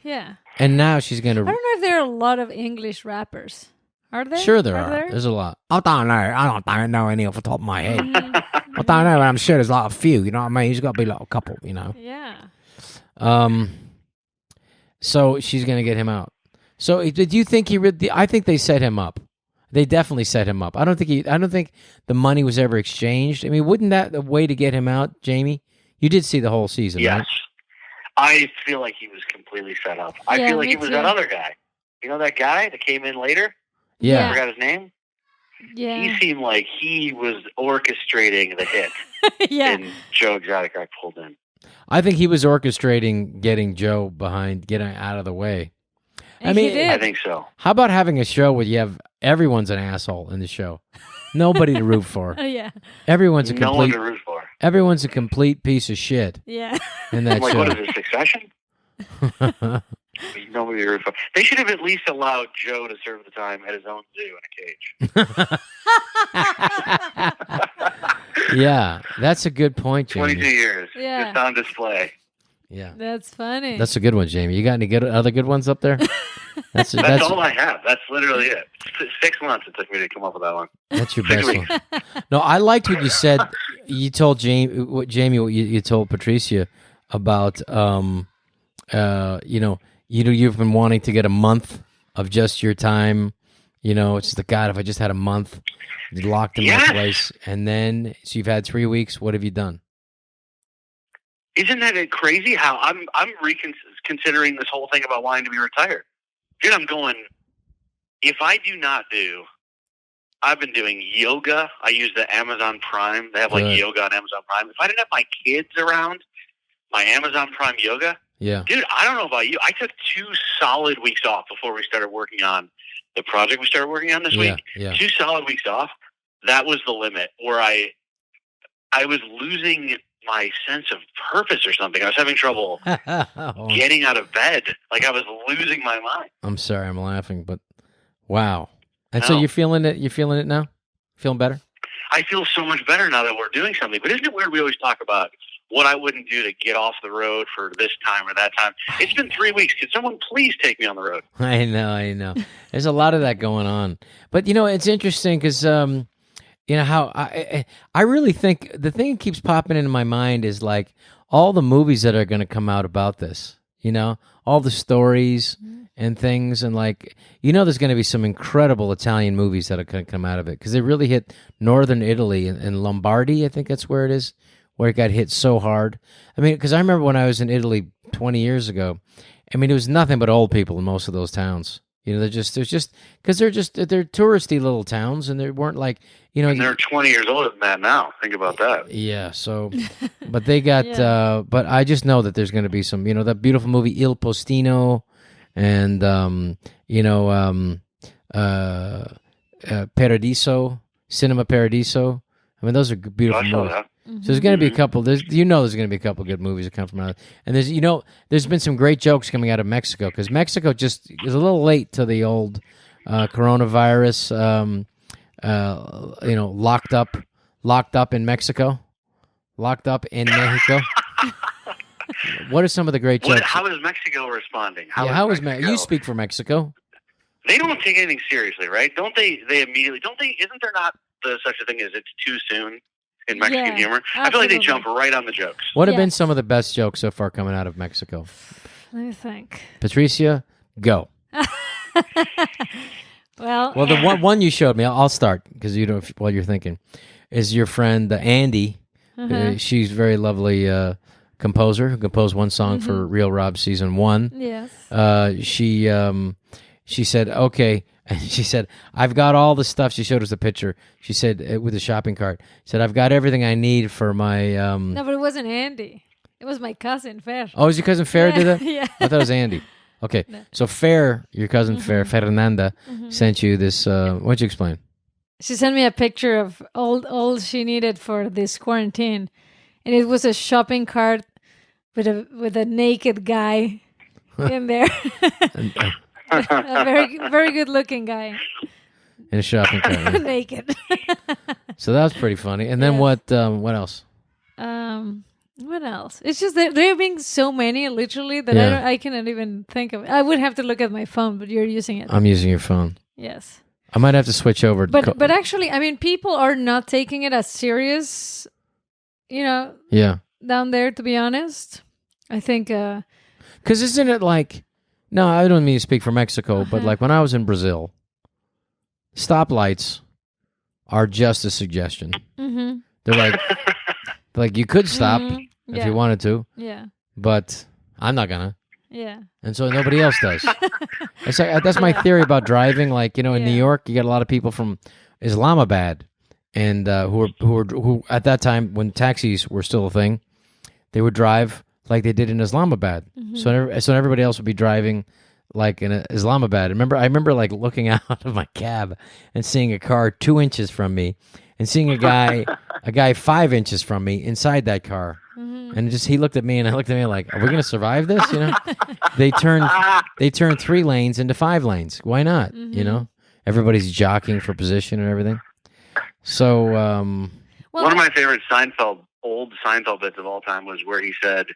S2: Yeah.
S1: And now she's going to...
S2: I don't know if there are a lot of English rappers. Are there?
S1: Sure there are. There's a lot. I don't know any off the top of my head. I don't know, but I'm sure there's like a few, you know what I mean? There's got to be like a couple, you know?
S2: Yeah.
S1: So she's going to get him out. So did you think I think they set him up. They definitely set him up. I don't think the money was ever exchanged. I mean, wouldn't that the way to get him out, Jamie? You did see the whole season,
S3: yes.
S1: right?
S3: I feel like he was completely set up. I feel like it was that other guy. You know that guy that came in later?
S1: Yeah.
S3: I forgot his name?
S2: Yeah.
S3: He seemed like he was orchestrating the hit. And Joe Exotic pulled in.
S1: I think he was orchestrating getting Joe getting out of the way.
S2: I mean,
S3: I think so.
S1: How about having a show where you have everyone's an asshole in the show? Nobody to root for.
S2: Yeah.
S1: Everyone's a complete.
S3: No one to root for.
S1: Everyone's a complete piece of shit.
S2: Yeah.
S1: In that show.
S3: What is it, Succession? Nobody to root for. They should have at least allowed Joe to serve the time at his own zoo in a cage.
S1: Yeah, that's a good point, Jamie.
S3: 22 years.
S2: Yeah.
S3: Just on display.
S1: Yeah.
S2: That's funny.
S1: That's a good one, Jamie. You got any other good ones up there?
S3: That's all I have. That's literally it. 6 months it took me to come up with that one.
S1: That's your best one. No, I liked what you said. You told Jamie what you told Patricia about you've been wanting to get a month of just your time. You know, it's the God, if I just had a month, locked in my place, and then so you've had 3 weeks. What have you done?
S3: Isn't that crazy? How I'm reconsidering this whole thing about wanting to be retired. Dude, I'm going. If I do not do, I've been doing yoga. I use the Amazon Prime. They have like yoga on Amazon Prime. If I didn't have my kids around, my Amazon Prime yoga.
S1: Yeah.
S3: Dude, I don't know about you. I took 2 solid weeks off before we started working on the project we started working on this week.
S1: Yeah.
S3: 2 solid weeks off. That was the limit where I was losing my sense of purpose or something. I was having trouble getting out of bed. Like I was losing my mind.
S1: I'm sorry, I'm laughing, but wow. And so you're feeling it? You're feeling it now? Feeling better?
S3: I feel so much better now that we're doing something. But isn't it weird we always talk about what I wouldn't do to get off the road for this time or that time? It's been 3 weeks. Could someone please take me on the road?
S1: I know. There's a lot of that going on. But, it's interesting because, how I really think the thing that keeps popping into my mind is like all the movies that are going to come out about this, all the stories and things. And like, there's going to be some incredible Italian movies that are going to come out of it because they really hit northern Italy and Lombardy. I think that's where it is, where it got hit so hard. I mean, because I remember when I was in Italy 20 years ago, I mean, it was nothing but old people in most of those towns. They're touristy little towns, and they weren't like,
S3: And they're 20 years older than that now. Think about that.
S1: Yeah. So, but they got. But I just know that there's going to be some. That beautiful movie Il Postino, and Paradiso, Cinema Paradiso. I mean, those are beautiful movies.
S3: That.
S1: So there's going to be a couple. There's going to be a couple good movies that come from out. And there's been some great jokes coming out of Mexico because Mexico just is a little late to the old coronavirus. Locked up in Mexico, locked up in Mexico. What are some of the great jokes?
S3: How is Mexico responding?
S1: How is Mexico? You speak for Mexico.
S3: They don't take anything seriously, right? Don't they? They immediately don't they? Isn't there not such a thing as it's too soon? In Mexican humor,
S2: absolutely.
S3: I feel like they jump right on the jokes.
S1: What have been some of the best jokes so far coming out of Mexico?
S2: Let me think.
S1: Patricia, go.
S2: Well,
S1: the one you showed me, I'll start because while you're thinking, is your friend Andy. She's a very lovely composer who composed one song for Real Rob season 1.
S2: Yes.
S1: She said, okay. And she said, I've got all the stuff. She showed us a picture. She said, with a shopping cart. She said, I've got everything I need for my...
S2: No, but it wasn't Andy. It was my cousin, Fer.
S1: Oh, is your cousin Fer did that?
S2: Yeah.
S1: I thought it was Andy. Okay, so Fair, your cousin Fair, Fernanda, sent you this. Why don't you explain?
S2: She sent me a picture of all she needed for this quarantine, and it was a shopping cart with a naked guy in there, a very very good looking guy
S1: in a shopping cart,
S2: naked.
S1: So that was pretty funny. And then what? What else?
S2: What else? It's just that there are being so many, literally, that I cannot even think of it. I would have to look at my phone, but you're using it.
S1: I'm using your phone.
S2: Yes.
S1: I might have to switch over.
S2: But actually, I mean, people are not taking it as serious, Yeah. Down there, to be honest. I think...
S1: Because isn't it like... No, I don't mean to speak for Mexico, but like when I was in Brazil, stoplights are just a suggestion. Mm-hmm. They're like you could stop if you wanted to.
S2: Yeah.
S1: But I'm not gonna.
S2: Yeah.
S1: And so nobody else does. It's like, that's my theory about driving. Like, in New York, you get a lot of people from Islamabad, and who at that time when taxis were still a thing, they would drive like they did in Islamabad. Mm-hmm. So everybody else would be driving like in Islamabad. I remember like looking out of my cab and seeing a car 2 inches from me, and seeing a guy 5 inches from me inside that car. Mm-hmm. And he looked at me, and I looked at me like, are we going to survive this? They turned 3 lanes into 5 lanes. Why not? Mm-hmm. Everybody's jockeying for position and everything. So,
S3: one of my favorite old Seinfeld bits of all time was where he said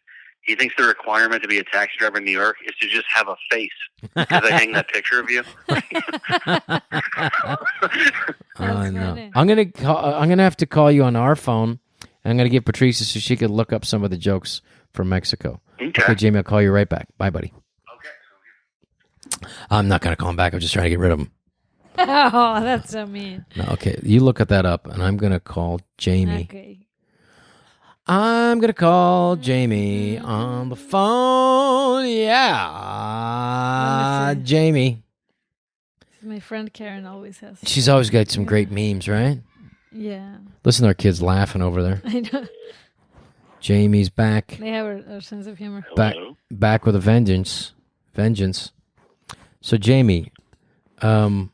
S3: he thinks the requirement to be a taxi driver in New York is to just have a face. Because they hang that picture of you.
S1: No. I'm gonna have to call you on our phone. I'm going to give Patricia so she could look up some of the jokes from Mexico. Okay, Jamie, I'll call you right back. Bye, buddy. Okay. I'm not going to call him back. I'm just trying to get rid of him.
S2: Oh, that's so mean.
S1: No, okay, you look at that up, and I'm going to call Jamie.
S2: Okay.
S1: I'm going to call Jamie on the phone. Yeah. Jamie.
S2: My friend Karen always has.
S1: She's always got some great memes, right?
S2: Yeah.
S1: Listen to our kids laughing over there.
S2: I know.
S1: Jamie's back.
S2: They have our sense of humor.
S1: Back with a vengeance. So, Jamie, how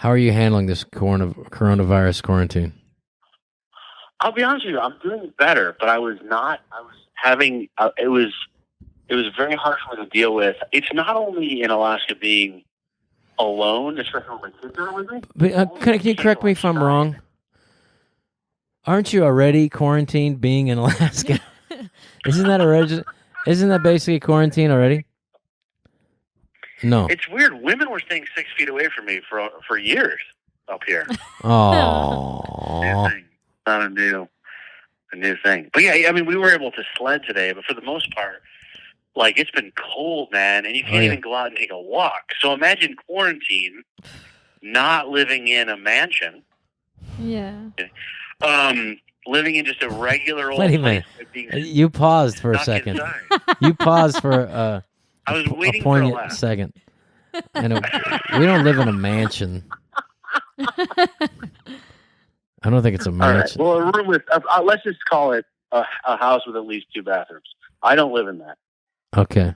S1: are you handling this coronavirus quarantine?
S3: I'll be honest with you. I'm doing better, but I was having. It was very hard for me to deal with. It's not only in Alaska being alone, especially when my kids are with me.
S1: But can you correct me if I'm wrong? Aren't you already quarantined being in Alaska? Isn't that basically quarantine already? No.
S3: It's weird. Women were staying 6 feet away from me for years up here.
S1: Oh.
S3: Not a new thing. But yeah, I mean, we were able to sled today, but for the most part, like, it's been cold, man, and you can't even go out and take a walk. So imagine quarantine, not living in a mansion.
S2: Yeah.
S3: Living in just a regular old
S1: place.
S3: Wait
S1: a minute. You paused for a second. You paused for
S3: I was waiting
S1: a poignant second. And we don't live in a mansion. I don't think it's a mansion.
S3: All right. Well, a room with, let's just call it a house with at least 2 bathrooms. I don't live in that.
S1: Okay.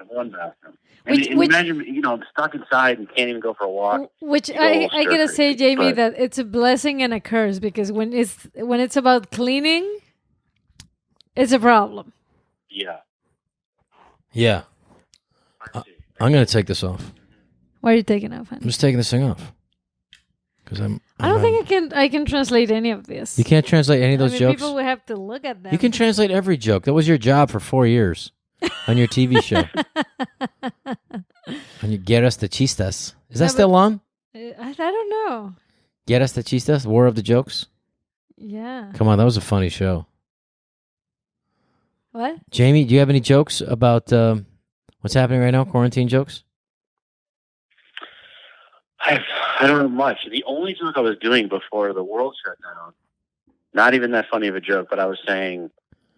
S3: 1 bathroom. And imagine, stuck inside and can't even go for a walk.
S2: Which I gotta say, Jamie, that it's a blessing and a curse, because when it's about cleaning, it's a problem.
S3: Yeah.
S1: Yeah. I'm gonna take this off.
S2: Why are you taking off, honey?
S1: I'm just taking this thing off. Because
S2: I don't think I can translate any of this.
S1: You can't translate any of those jokes?
S2: People will have to look at them.
S1: You can translate every joke. That was your job for 4 years on your TV show. On your dearest, chistes. Is that still on?
S2: I don't know.
S1: Dearest, chistes, War of the Jokes?
S2: Yeah.
S1: Come on, that was a funny show.
S2: What?
S1: Jamie, do you have any jokes about what's happening right now? Quarantine jokes?
S3: I don't know much. The only joke I was doing before the world shut down, not even that funny of a joke, but I was saying,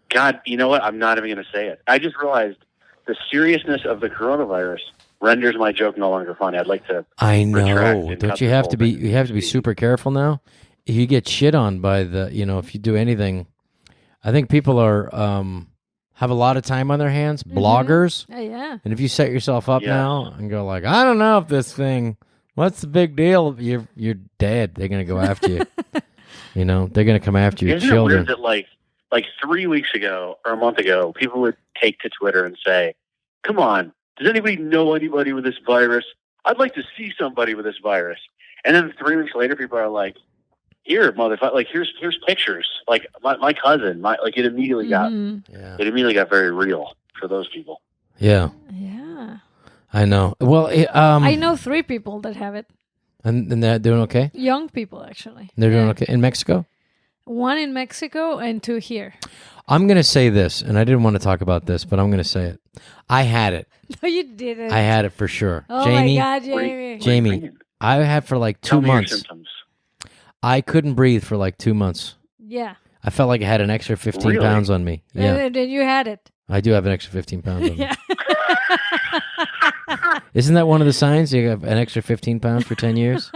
S3: God, you know what? I'm not even going to say it. I just realized the seriousness of the coronavirus renders my joke no longer funny. I'd like to.
S1: I know. Don't you have to be? You have to be super careful now. You get shit on by the. If you do anything, I think people are have a lot of time on their hands, bloggers.
S2: Yeah.
S1: And if you set yourself up now and go like, I don't know if this thing, what's the big deal? You're dead. They're going to go after you. You know, they're going to come after your children.
S3: Isn't it weird that like 3 weeks ago or a month ago, people would take to Twitter and say, come on, does anybody know anybody with this virus? I'd like to see somebody with this virus. And then 3 weeks later, people are like, here, motherfucker, like here's pictures. Like my cousin, it immediately got very real for those people.
S1: Yeah.
S2: Yeah.
S1: I know. Well,
S2: I know 3 people that have it.
S1: And they're doing okay?
S2: Young people, actually.
S1: They're doing okay in Mexico?
S2: 1 in Mexico and 2 here.
S1: I'm going to say this, and I didn't want to talk about this, but I'm going to say it. I had it.
S2: No, you didn't.
S1: I had it for sure.
S2: Oh,
S1: Jamie,
S2: my God, Jamie.
S1: Jamie, I had for like 2 months. I couldn't breathe for like 2 months.
S2: Yeah.
S1: I felt like I had an extra 15 pounds on me. Yeah.
S2: And then you had it.
S1: I do have an extra 15 pounds on me.
S2: Yeah.
S1: Isn't that one of the signs? You have an extra 15 pounds for 10 years?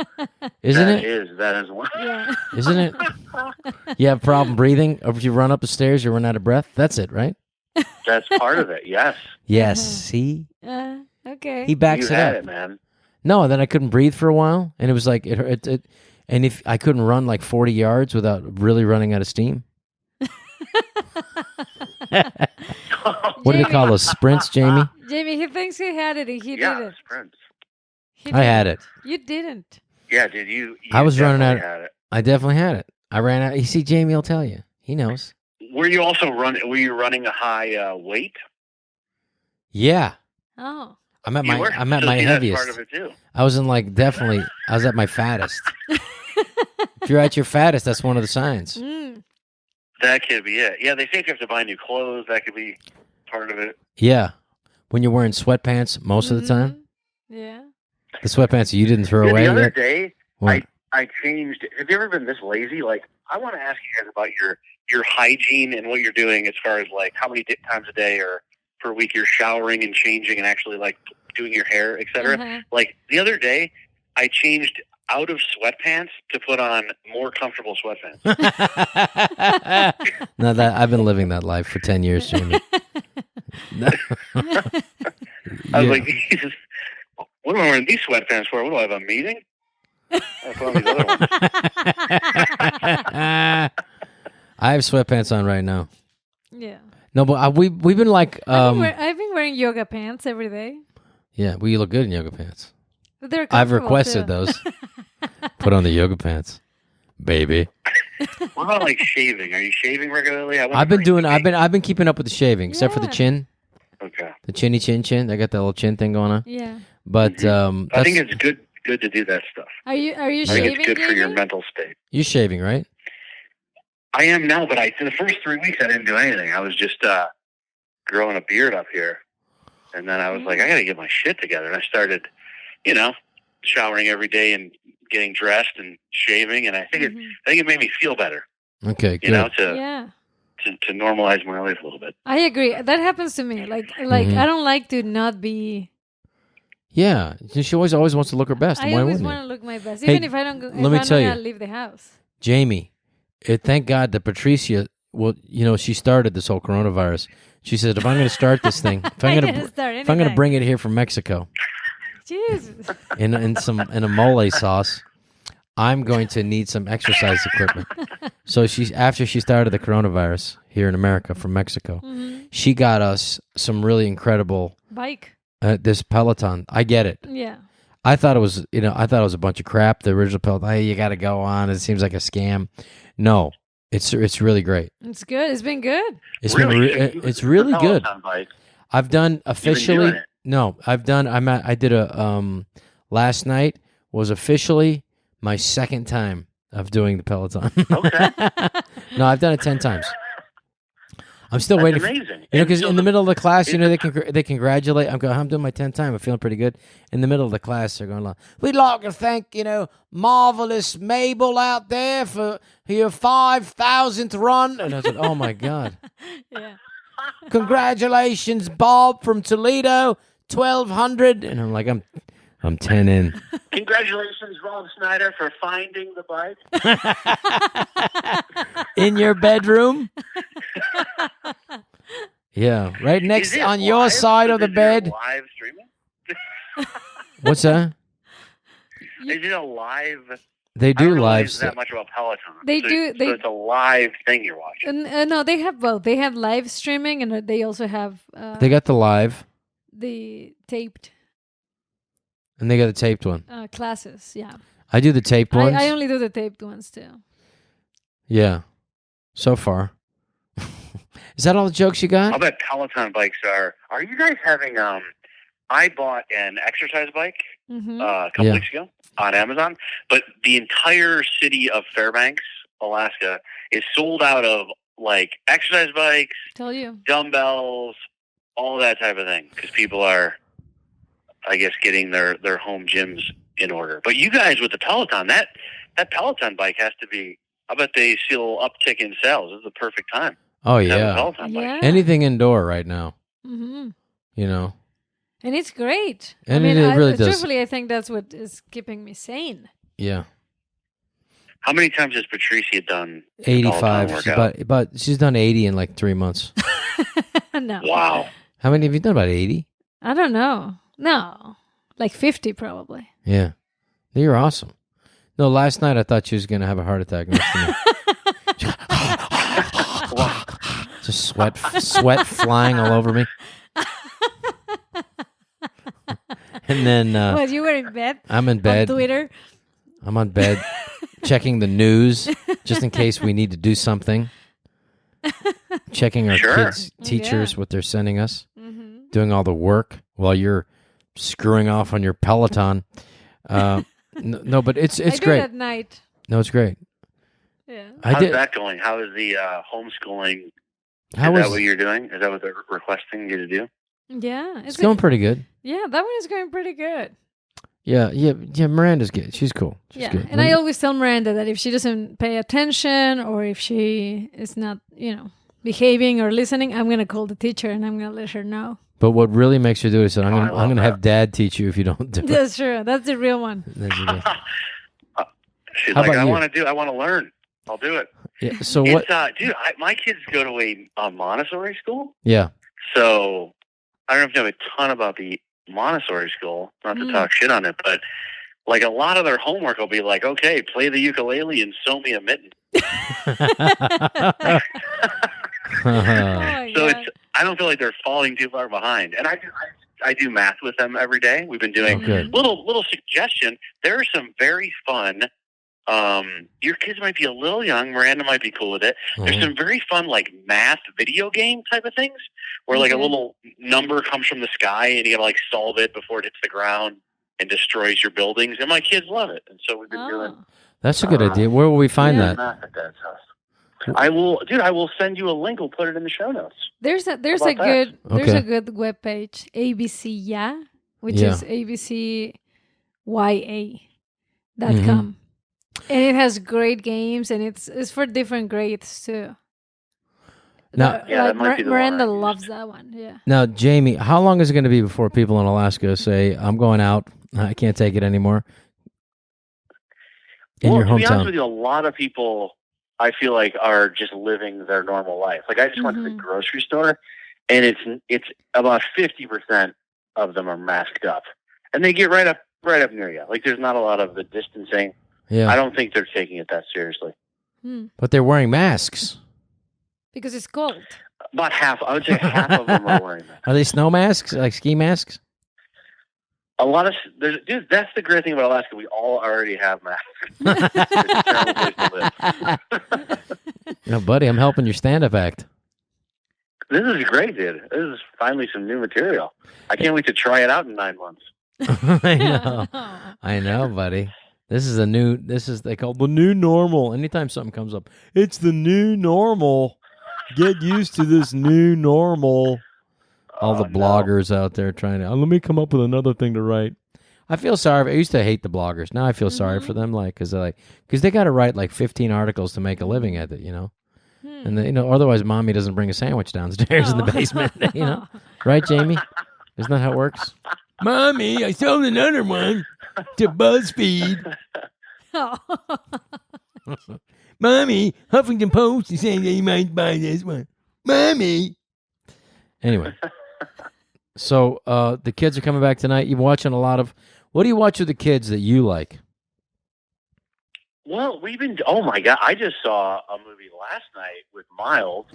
S1: Isn't it?
S3: That is one.
S2: Yeah.
S1: Isn't it? You have a problem breathing? Or if you run up the stairs, you run out of breath? That's it, right?
S3: That's part of it, yes.
S1: Yes, see?
S2: Okay.
S1: He backs
S3: you
S1: it
S3: had
S1: up.
S3: it, man.
S1: No, and then I couldn't breathe for a while, and it was like, and if I couldn't run like 40 yards without really running out of steam. What do they call those sprints, Jamie?
S2: Jamie, he thinks he had it and he didn't.
S3: Sprints.
S1: I had it.
S2: You didn't.
S3: Yeah, dude, you
S1: I was running out.
S3: had it.
S1: I definitely had it. I ran out. You see, Jamie will tell you. He knows.
S3: Were you running a high weight?
S1: Yeah.
S2: Oh.
S1: I'm at my heaviest.
S3: Part of it too.
S1: I was in like definitely. I was at my fattest. If you're at your fattest, that's one of the signs.
S3: That could be it. Yeah, they think you have to buy new clothes. That could be part of it.
S1: Yeah, when you're wearing sweatpants most of the time.
S2: Yeah.
S1: The sweatpants you didn't throw away
S3: the other
S1: yet?
S3: day,
S1: What?
S3: I changed. Have you ever been this lazy? Like, I want to ask you guys about your hygiene and what you're doing as far as like how many times a day or per week you're showering and changing and actually like doing your hair, etc. Like the other day, I changed out of sweatpants to put on more comfortable sweatpants.
S1: No, I've been living that life for 10 years, Jamie.
S3: I was like, Jesus, what am I wearing these sweatpants for? What do I have, a meeting? I put on these other ones.
S1: I have sweatpants on right now.
S2: Yeah.
S1: No, but we've been like...
S2: I've been wearing yoga pants every day.
S1: Yeah, well, you look good in yoga pants.
S2: They're
S1: I've requested
S2: too.
S1: those. Put on the yoga pants, baby.
S3: What about like shaving? Are you shaving regularly?
S1: I've been keeping up with the shaving, except for the chin.
S3: Okay.
S1: The chinny chin. I got that little chin thing going on.
S2: Yeah.
S1: But
S3: I think it's good to do that stuff.
S2: Are you
S3: I
S2: shaving?
S3: think it's good for your mental state.
S1: You're shaving, right?
S3: I am now, but for the first 3 weeks I didn't do anything. I was just growing a beard up here, and then I was like, I got to get my shit together, and I started, showering every day and getting dressed and shaving, and I think it made me feel better.
S1: Okay, good.
S3: To normalize my life a little bit.
S2: I agree. That happens to me. Like I don't like to not be.
S1: Yeah, she always wants to look her best.
S2: I always want to look my best, even if I don't go. Let me tell you, leave the house.
S1: Jamie, thank God that Patricia. Well, she started this whole coronavirus. She said, if I'm going to start this thing, if I'm going to bring it here from Mexico,
S2: Jesus,
S1: in a mole sauce, I'm going to need some exercise equipment. So after she started the coronavirus here in America from Mexico, she got us some really incredible
S2: bike.
S1: This Peloton. I get it.
S2: Yeah.
S1: I thought it was, a bunch of crap. The original Peloton. Hey, you got to go on. It seems like a scam. No, it's really great.
S2: It's good. It's been good.
S1: It's really good. I've done officially. No, I did last night was officially my second time of doing the Peloton.
S3: Okay.
S1: No, I've done it 10 times. I'm still waiting.
S3: Amazing.
S1: Because in the middle of the class, they congratulate. I'm doing my 10th time. I'm feeling pretty good. In the middle of the class, they're going, we'd like to thank, marvelous Mabel out there for your 5,000th run. And I said, oh my God.
S2: Yeah.
S1: Congratulations, Bob from Toledo, 1,200. And I'm like, I'm 10 in.
S3: Congratulations, Rob Schneider, for finding the bike.
S1: In your bedroom? Yeah, right next on your side of the bed.
S3: Live streaming?
S1: What's that?
S3: Is it a live?
S1: They do
S3: I don't
S1: live.
S3: Know that much about Peloton.
S2: They
S3: so,
S2: do.
S3: So it's a live thing you're watching.
S2: No, they have both. They have live streaming, and they also have.
S1: They got the live.
S2: The taped.
S1: And they got the taped one.
S2: Classes, yeah.
S1: I do the taped ones.
S2: I only do the taped ones too.
S1: Yeah, so far. Is that all the jokes you got?
S3: I'll bet Peloton bikes are. Are you guys having? I bought an exercise bike a couple weeks ago on Amazon, but the entire city of Fairbanks, Alaska, is sold out of like exercise bikes, dumbbells, all that type of thing, because people are, I guess, getting their home gyms in order. But you guys with the Peloton, that Peloton bike has to be. I bet they see a little uptick in sales. This is the perfect time.
S1: Oh yeah, anything indoor right now.
S2: Mm-hmm.
S1: You know.
S2: And it's great.
S1: And it really does.
S2: Truthfully, I think that's what is keeping me sane.
S1: Yeah.
S3: How many times has Patricia done
S1: 85. But she's done 80 in like 3 months.
S2: No.
S3: Wow.
S1: How many have you done? About 80?
S2: I don't know. No. Like 50 probably.
S1: Yeah. You're awesome. No, last night I thought she was going to have a heart attack next to me. Just sweat flying all over me. And then
S2: what, you were in bed?
S1: I'm in bed.
S2: On Twitter?
S1: I'm on bed checking the news just in case we need to do something. Checking our kids' teachers, what they're sending us. Mm-hmm. Doing all the work while you're screwing off on your Peloton. No, but it's
S2: I
S1: great.
S2: do it at night.
S1: No, it's great.
S2: Yeah.
S3: How's that going? How is the homeschooling? Is that what you're doing? Is that what they're requesting you to do?
S2: Yeah.
S1: It's going pretty good.
S2: Yeah, that one is going pretty good.
S1: Yeah. Miranda's good. She's cool. She's good.
S2: And I always tell Miranda that if she doesn't pay attention or if she is not, behaving or listening, I'm going to call the teacher and I'm going to let her know.
S1: But what really makes her do it is I'm going to have Dad teach you if you don't do it.
S2: That's true. That's the real one.
S3: She's like, I want to learn. I'll do it.
S1: Yeah. So what?
S3: Dude, my kids go to a Montessori school.
S1: Yeah.
S3: So I don't know if you know a ton about the Montessori school, not to talk shit on it, but like a lot of their homework will be like, okay, play the ukulele and sew me a mitten. So I don't feel like they're falling too far behind. And I do math with them every day. We've been doing little suggestion. There are some very fun. Your kids might be a little young. Miranda might be cool with it. There's some very fun like math video game type of things where like a little number comes from the sky and you gotta like solve it before it hits the ground and destroys your buildings. And my kids love it. And so we've been doing.
S1: That's a good idea. Where will we find that?
S3: Math at Dad's house. I will send you a link. We'll put it in the show notes.
S2: There's a good webpage, ABC which is abcya.com. And it has great games and it's for different grades too.
S1: Now,
S2: Miranda loves that one. Yeah.
S1: Now, Jamie, how long is it going to be before people in Alaska say, I'm going out, I can't take it anymore? In your hometown.
S3: To be honest with you, a lot of people I feel like are just living their normal life. Like I just went to the grocery store and it's about 50% of them are masked up. And they get right up near you. Like there's not a lot of the distancing. Yeah. I don't think they're taking it that seriously.
S1: But they're wearing masks.
S2: Because it's cold.
S3: About half. I would say half of them are wearing masks.
S1: Are they snow masks, like ski masks?
S3: A lot of dude. That's the great thing about Alaska. We all already have masks.
S1: Buddy, I'm helping your stand-up act.
S3: This is great, dude. This is finally some new material. I can't wait to try it out in 9 months.
S1: I know, buddy. This is they call the new normal. Anytime something comes up, it's the new normal. Get used to this new normal. All the bloggers out there trying to, let me come up with another thing to write. I feel sorry. I used to hate the bloggers. Now I feel sorry for them, because they got to write like 15 articles to make a living at it, And otherwise, mommy doesn't bring a sandwich downstairs in the basement, Right, Jamie? Isn't that how it works? Mommy, I sold another one to BuzzFeed. Mommy, Huffington Post is saying that you might buy this one. Mommy. Anyway, so the kids are coming back tonight. You're watching a lot of. What do you watch with the kids that you like?
S3: Well, oh my God, I just saw a movie last night with Miles,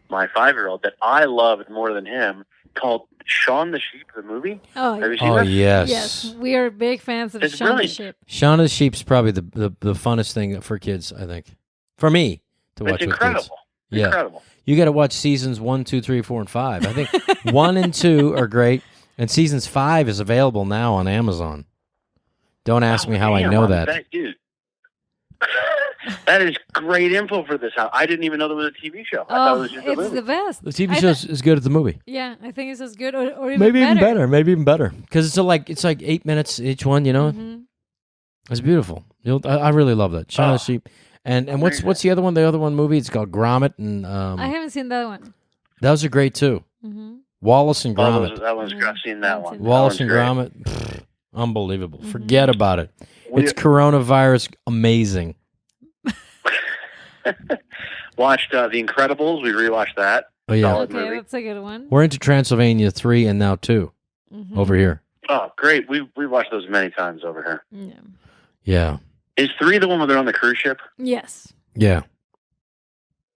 S3: my 5-year-old, that I loved more than him, called Shaun the Sheep, the movie.
S2: Oh,
S3: have you seen that?
S1: Yes.
S2: Yes, we are big fans of Shaun the Sheep.
S1: Shaun the Sheep's probably the funnest thing for kids, I think. For me to watch
S3: It's
S1: with kids.
S3: incredible.
S1: Yeah.
S3: Incredible.
S1: You got to watch seasons 1, 2, 3, 4, and 5. I think 1 and 2 are great, and seasons 5 is available now on Amazon. Don't ask me how I know that.
S3: Dude. That is great info for this house. I didn't even know there was a TV show. I thought it was just a movie.
S2: It's the best.
S1: The TV show is as good as the movie.
S2: Yeah, I think it's as good or even
S1: Maybe
S2: better.
S1: Maybe even better. Because it's like 8 minutes each one. You know, It's beautiful. I really love that. Shaun the Sheep. And what's the other one? The other one movie? It's called Gromit and.
S2: I haven't seen that one.
S1: Those are great too. Wallace and Gromit.
S3: That one's I've seen that one.
S1: Wallace and Gromit. Pfft, unbelievable. Forget about it. It's coronavirus amazing.
S3: Watched The Incredibles. We rewatched that.
S1: Oh yeah.
S2: Okay, that's a good one.
S1: We're into Transylvania 3 and now 2 over here.
S3: Oh, great. We watched those many times over here.
S1: Yeah.
S3: Is 3 the one where they're on the cruise ship?
S2: Yes.
S1: Yeah.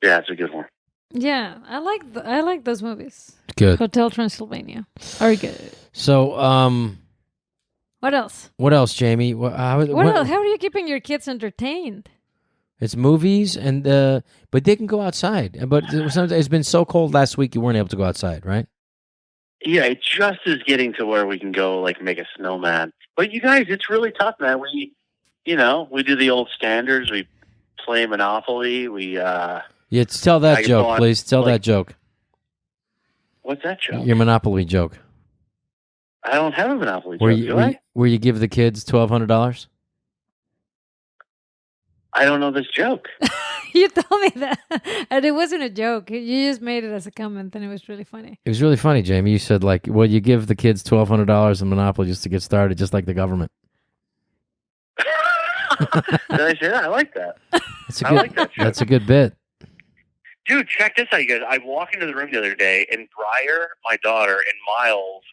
S3: Yeah, it's a good one.
S2: Yeah, I like those movies.
S1: Good.
S2: Hotel Transylvania are good.
S1: So,
S2: what else?
S1: What else, Jamie? What else?
S2: How are you keeping your kids entertained?
S1: It's movies, and but they can go outside. But it's been so cold last week, you weren't able to go outside, right?
S3: Yeah, it just is getting to where we can go, like, make a snowman. But you guys, it's really tough, man. We do the old standards. We play Monopoly.
S1: Tell that joke, please. Tell that joke.
S3: What's that joke?
S1: Your Monopoly joke.
S3: I don't have a Monopoly joke,
S1: where you give the kids $1,200?
S3: I don't know this joke.
S2: You told me that. And it wasn't a joke. You just made it as a comment, and it was really funny.
S1: It was really funny, Jamie. You said, you give the kids $1,200 in Monopoly just to get started, just like the government.
S3: Did I say that? I like that.
S1: I like that joke. That's a good bit.
S3: Dude, check this out, you guys. I walked into the room the other day, and Briar, my daughter, and Miles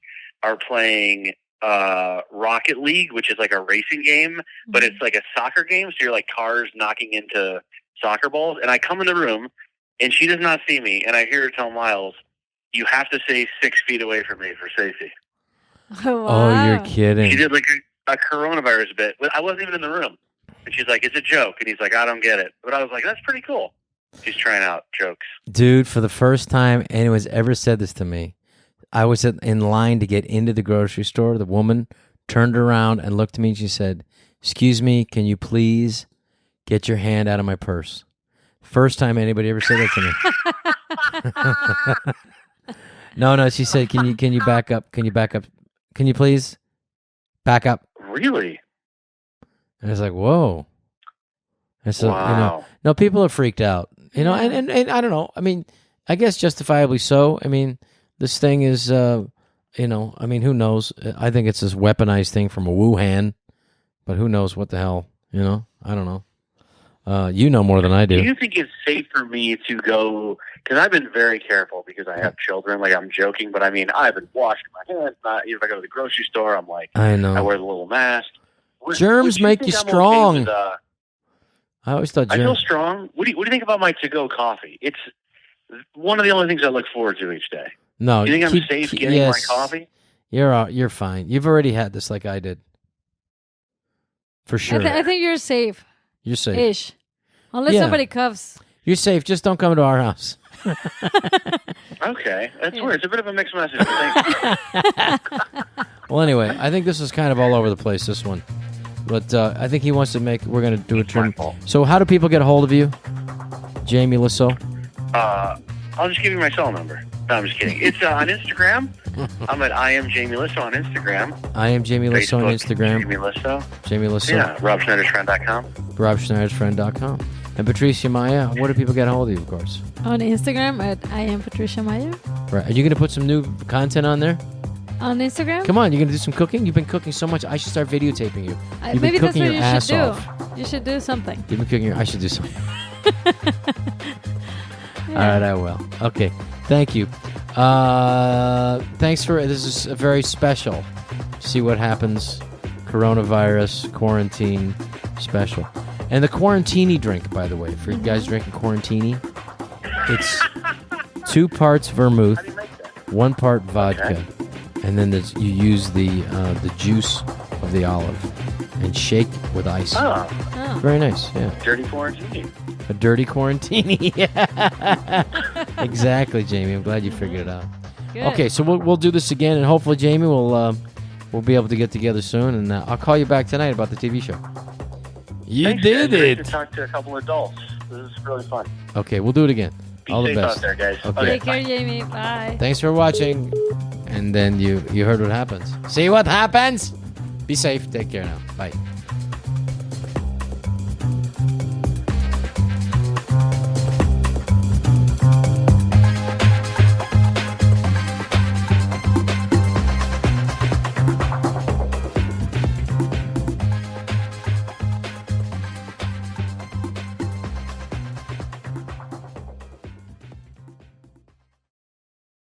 S3: are playing Rocket League, which is like a racing game, but it's like a soccer game, so you're like cars knocking into soccer balls. And I come in the room, and she does not see me, and I hear her tell Miles, "You have to stay 6 feet away from me for safety."
S2: Oh, wow.
S1: Oh, you're kidding.
S3: She did like a coronavirus bit. I wasn't even in the room. And she's like, "It's a joke." And he's like, "I don't get it." But I was like, "That's pretty cool." She's trying out jokes.
S1: Dude, for the first time anyone's ever said this to me, I was in line to get into the grocery store. The woman turned around and looked at me and she said, "Excuse me, can you please get your hand out of my purse?" First time anybody ever said that to me. No, she said, Can you back up? Can you back up? Can you please back up?"
S3: Really?
S1: And it's like, whoa. And so,
S3: wow.
S1: No, people are freaked out. And I don't know. I mean, I guess justifiably so. I mean, this thing is, who knows? I think it's this weaponized thing from Wuhan, but who knows what the hell, I don't know. You know more than I do.
S3: Do you think it's safe for me to go, because I've been very careful because I have children, like I'm joking, but I mean, I've been washing my hands. If I go to the grocery store, I'm like,
S1: I know.
S3: I wear the little mask.
S1: Germs make you strong. Okay with, I always thought
S3: I feel strong. What do you think about my to-go coffee? It's one of the only things I look forward to each day.
S1: No,
S3: you think I'm safe getting my coffee?
S1: You're fine. You've already had this, like I did, for sure.
S2: I think you're safe.
S1: You're safe,
S2: ish, unless somebody coughs.
S1: You're safe. Just don't come to our house.
S3: Okay, that's weird. It's a bit of a mixed message.
S1: Well, anyway, I think this is kind of all over the place. This one. But I think he wants to we're going to do a trim. So how do people get a hold of you, Jamie Lissow?
S3: I'll just give you my cell number. No, I'm just kidding. It's on Instagram. I'm at I am Jamie Lissow on Instagram.
S1: I am Jamie Lissow on Instagram.
S3: Jamie Lissow.
S1: Jamie Lissow.
S3: Yeah, RobSchneidersFriend.com.
S1: RobSchneidersFriend.com. And Patricia Maya, where do people get a hold of you, of course?
S2: On Instagram at I am Patricia Maya.
S1: Right. Are you going to put some new content on there?
S2: On Instagram?
S1: Come on, you're going to do some cooking? You've been cooking so much. I should start videotaping you. You've
S2: maybe
S1: been cooking
S2: that's what
S1: your ass
S2: you should
S1: off.
S2: do. You should do something.
S1: You've been cooking I should do something. All right, I will. Okay. Thank you. Thanks for this is a very special. See what happens. Coronavirus quarantine special, and the quarantini drink, by the way, for you guys drinking quarantini, it's 2 parts vermouth, 1 part vodka, and then you use the juice of the olive and shake with ice.
S3: Oh.
S1: Very nice. Yeah.
S3: Dirty quarantini.
S1: A dirty quarantini. Exactly, Jamie. I'm glad you figured it out.
S2: Good.
S1: Okay, so we'll do this again, and hopefully, Jamie, we'll be able to get together soon, and I'll call you back tonight about the TV show.
S3: Thanks, did it. Great to talk to a couple adults. This is really fun.
S1: Okay, we'll do it again.
S3: Be
S1: All the
S3: safe
S1: best
S3: out there, guys.
S1: Okay.
S2: Take care, Jamie. Bye.
S1: Thanks for watching. And then you heard what happens. See what happens? Be safe. Take care now. Bye.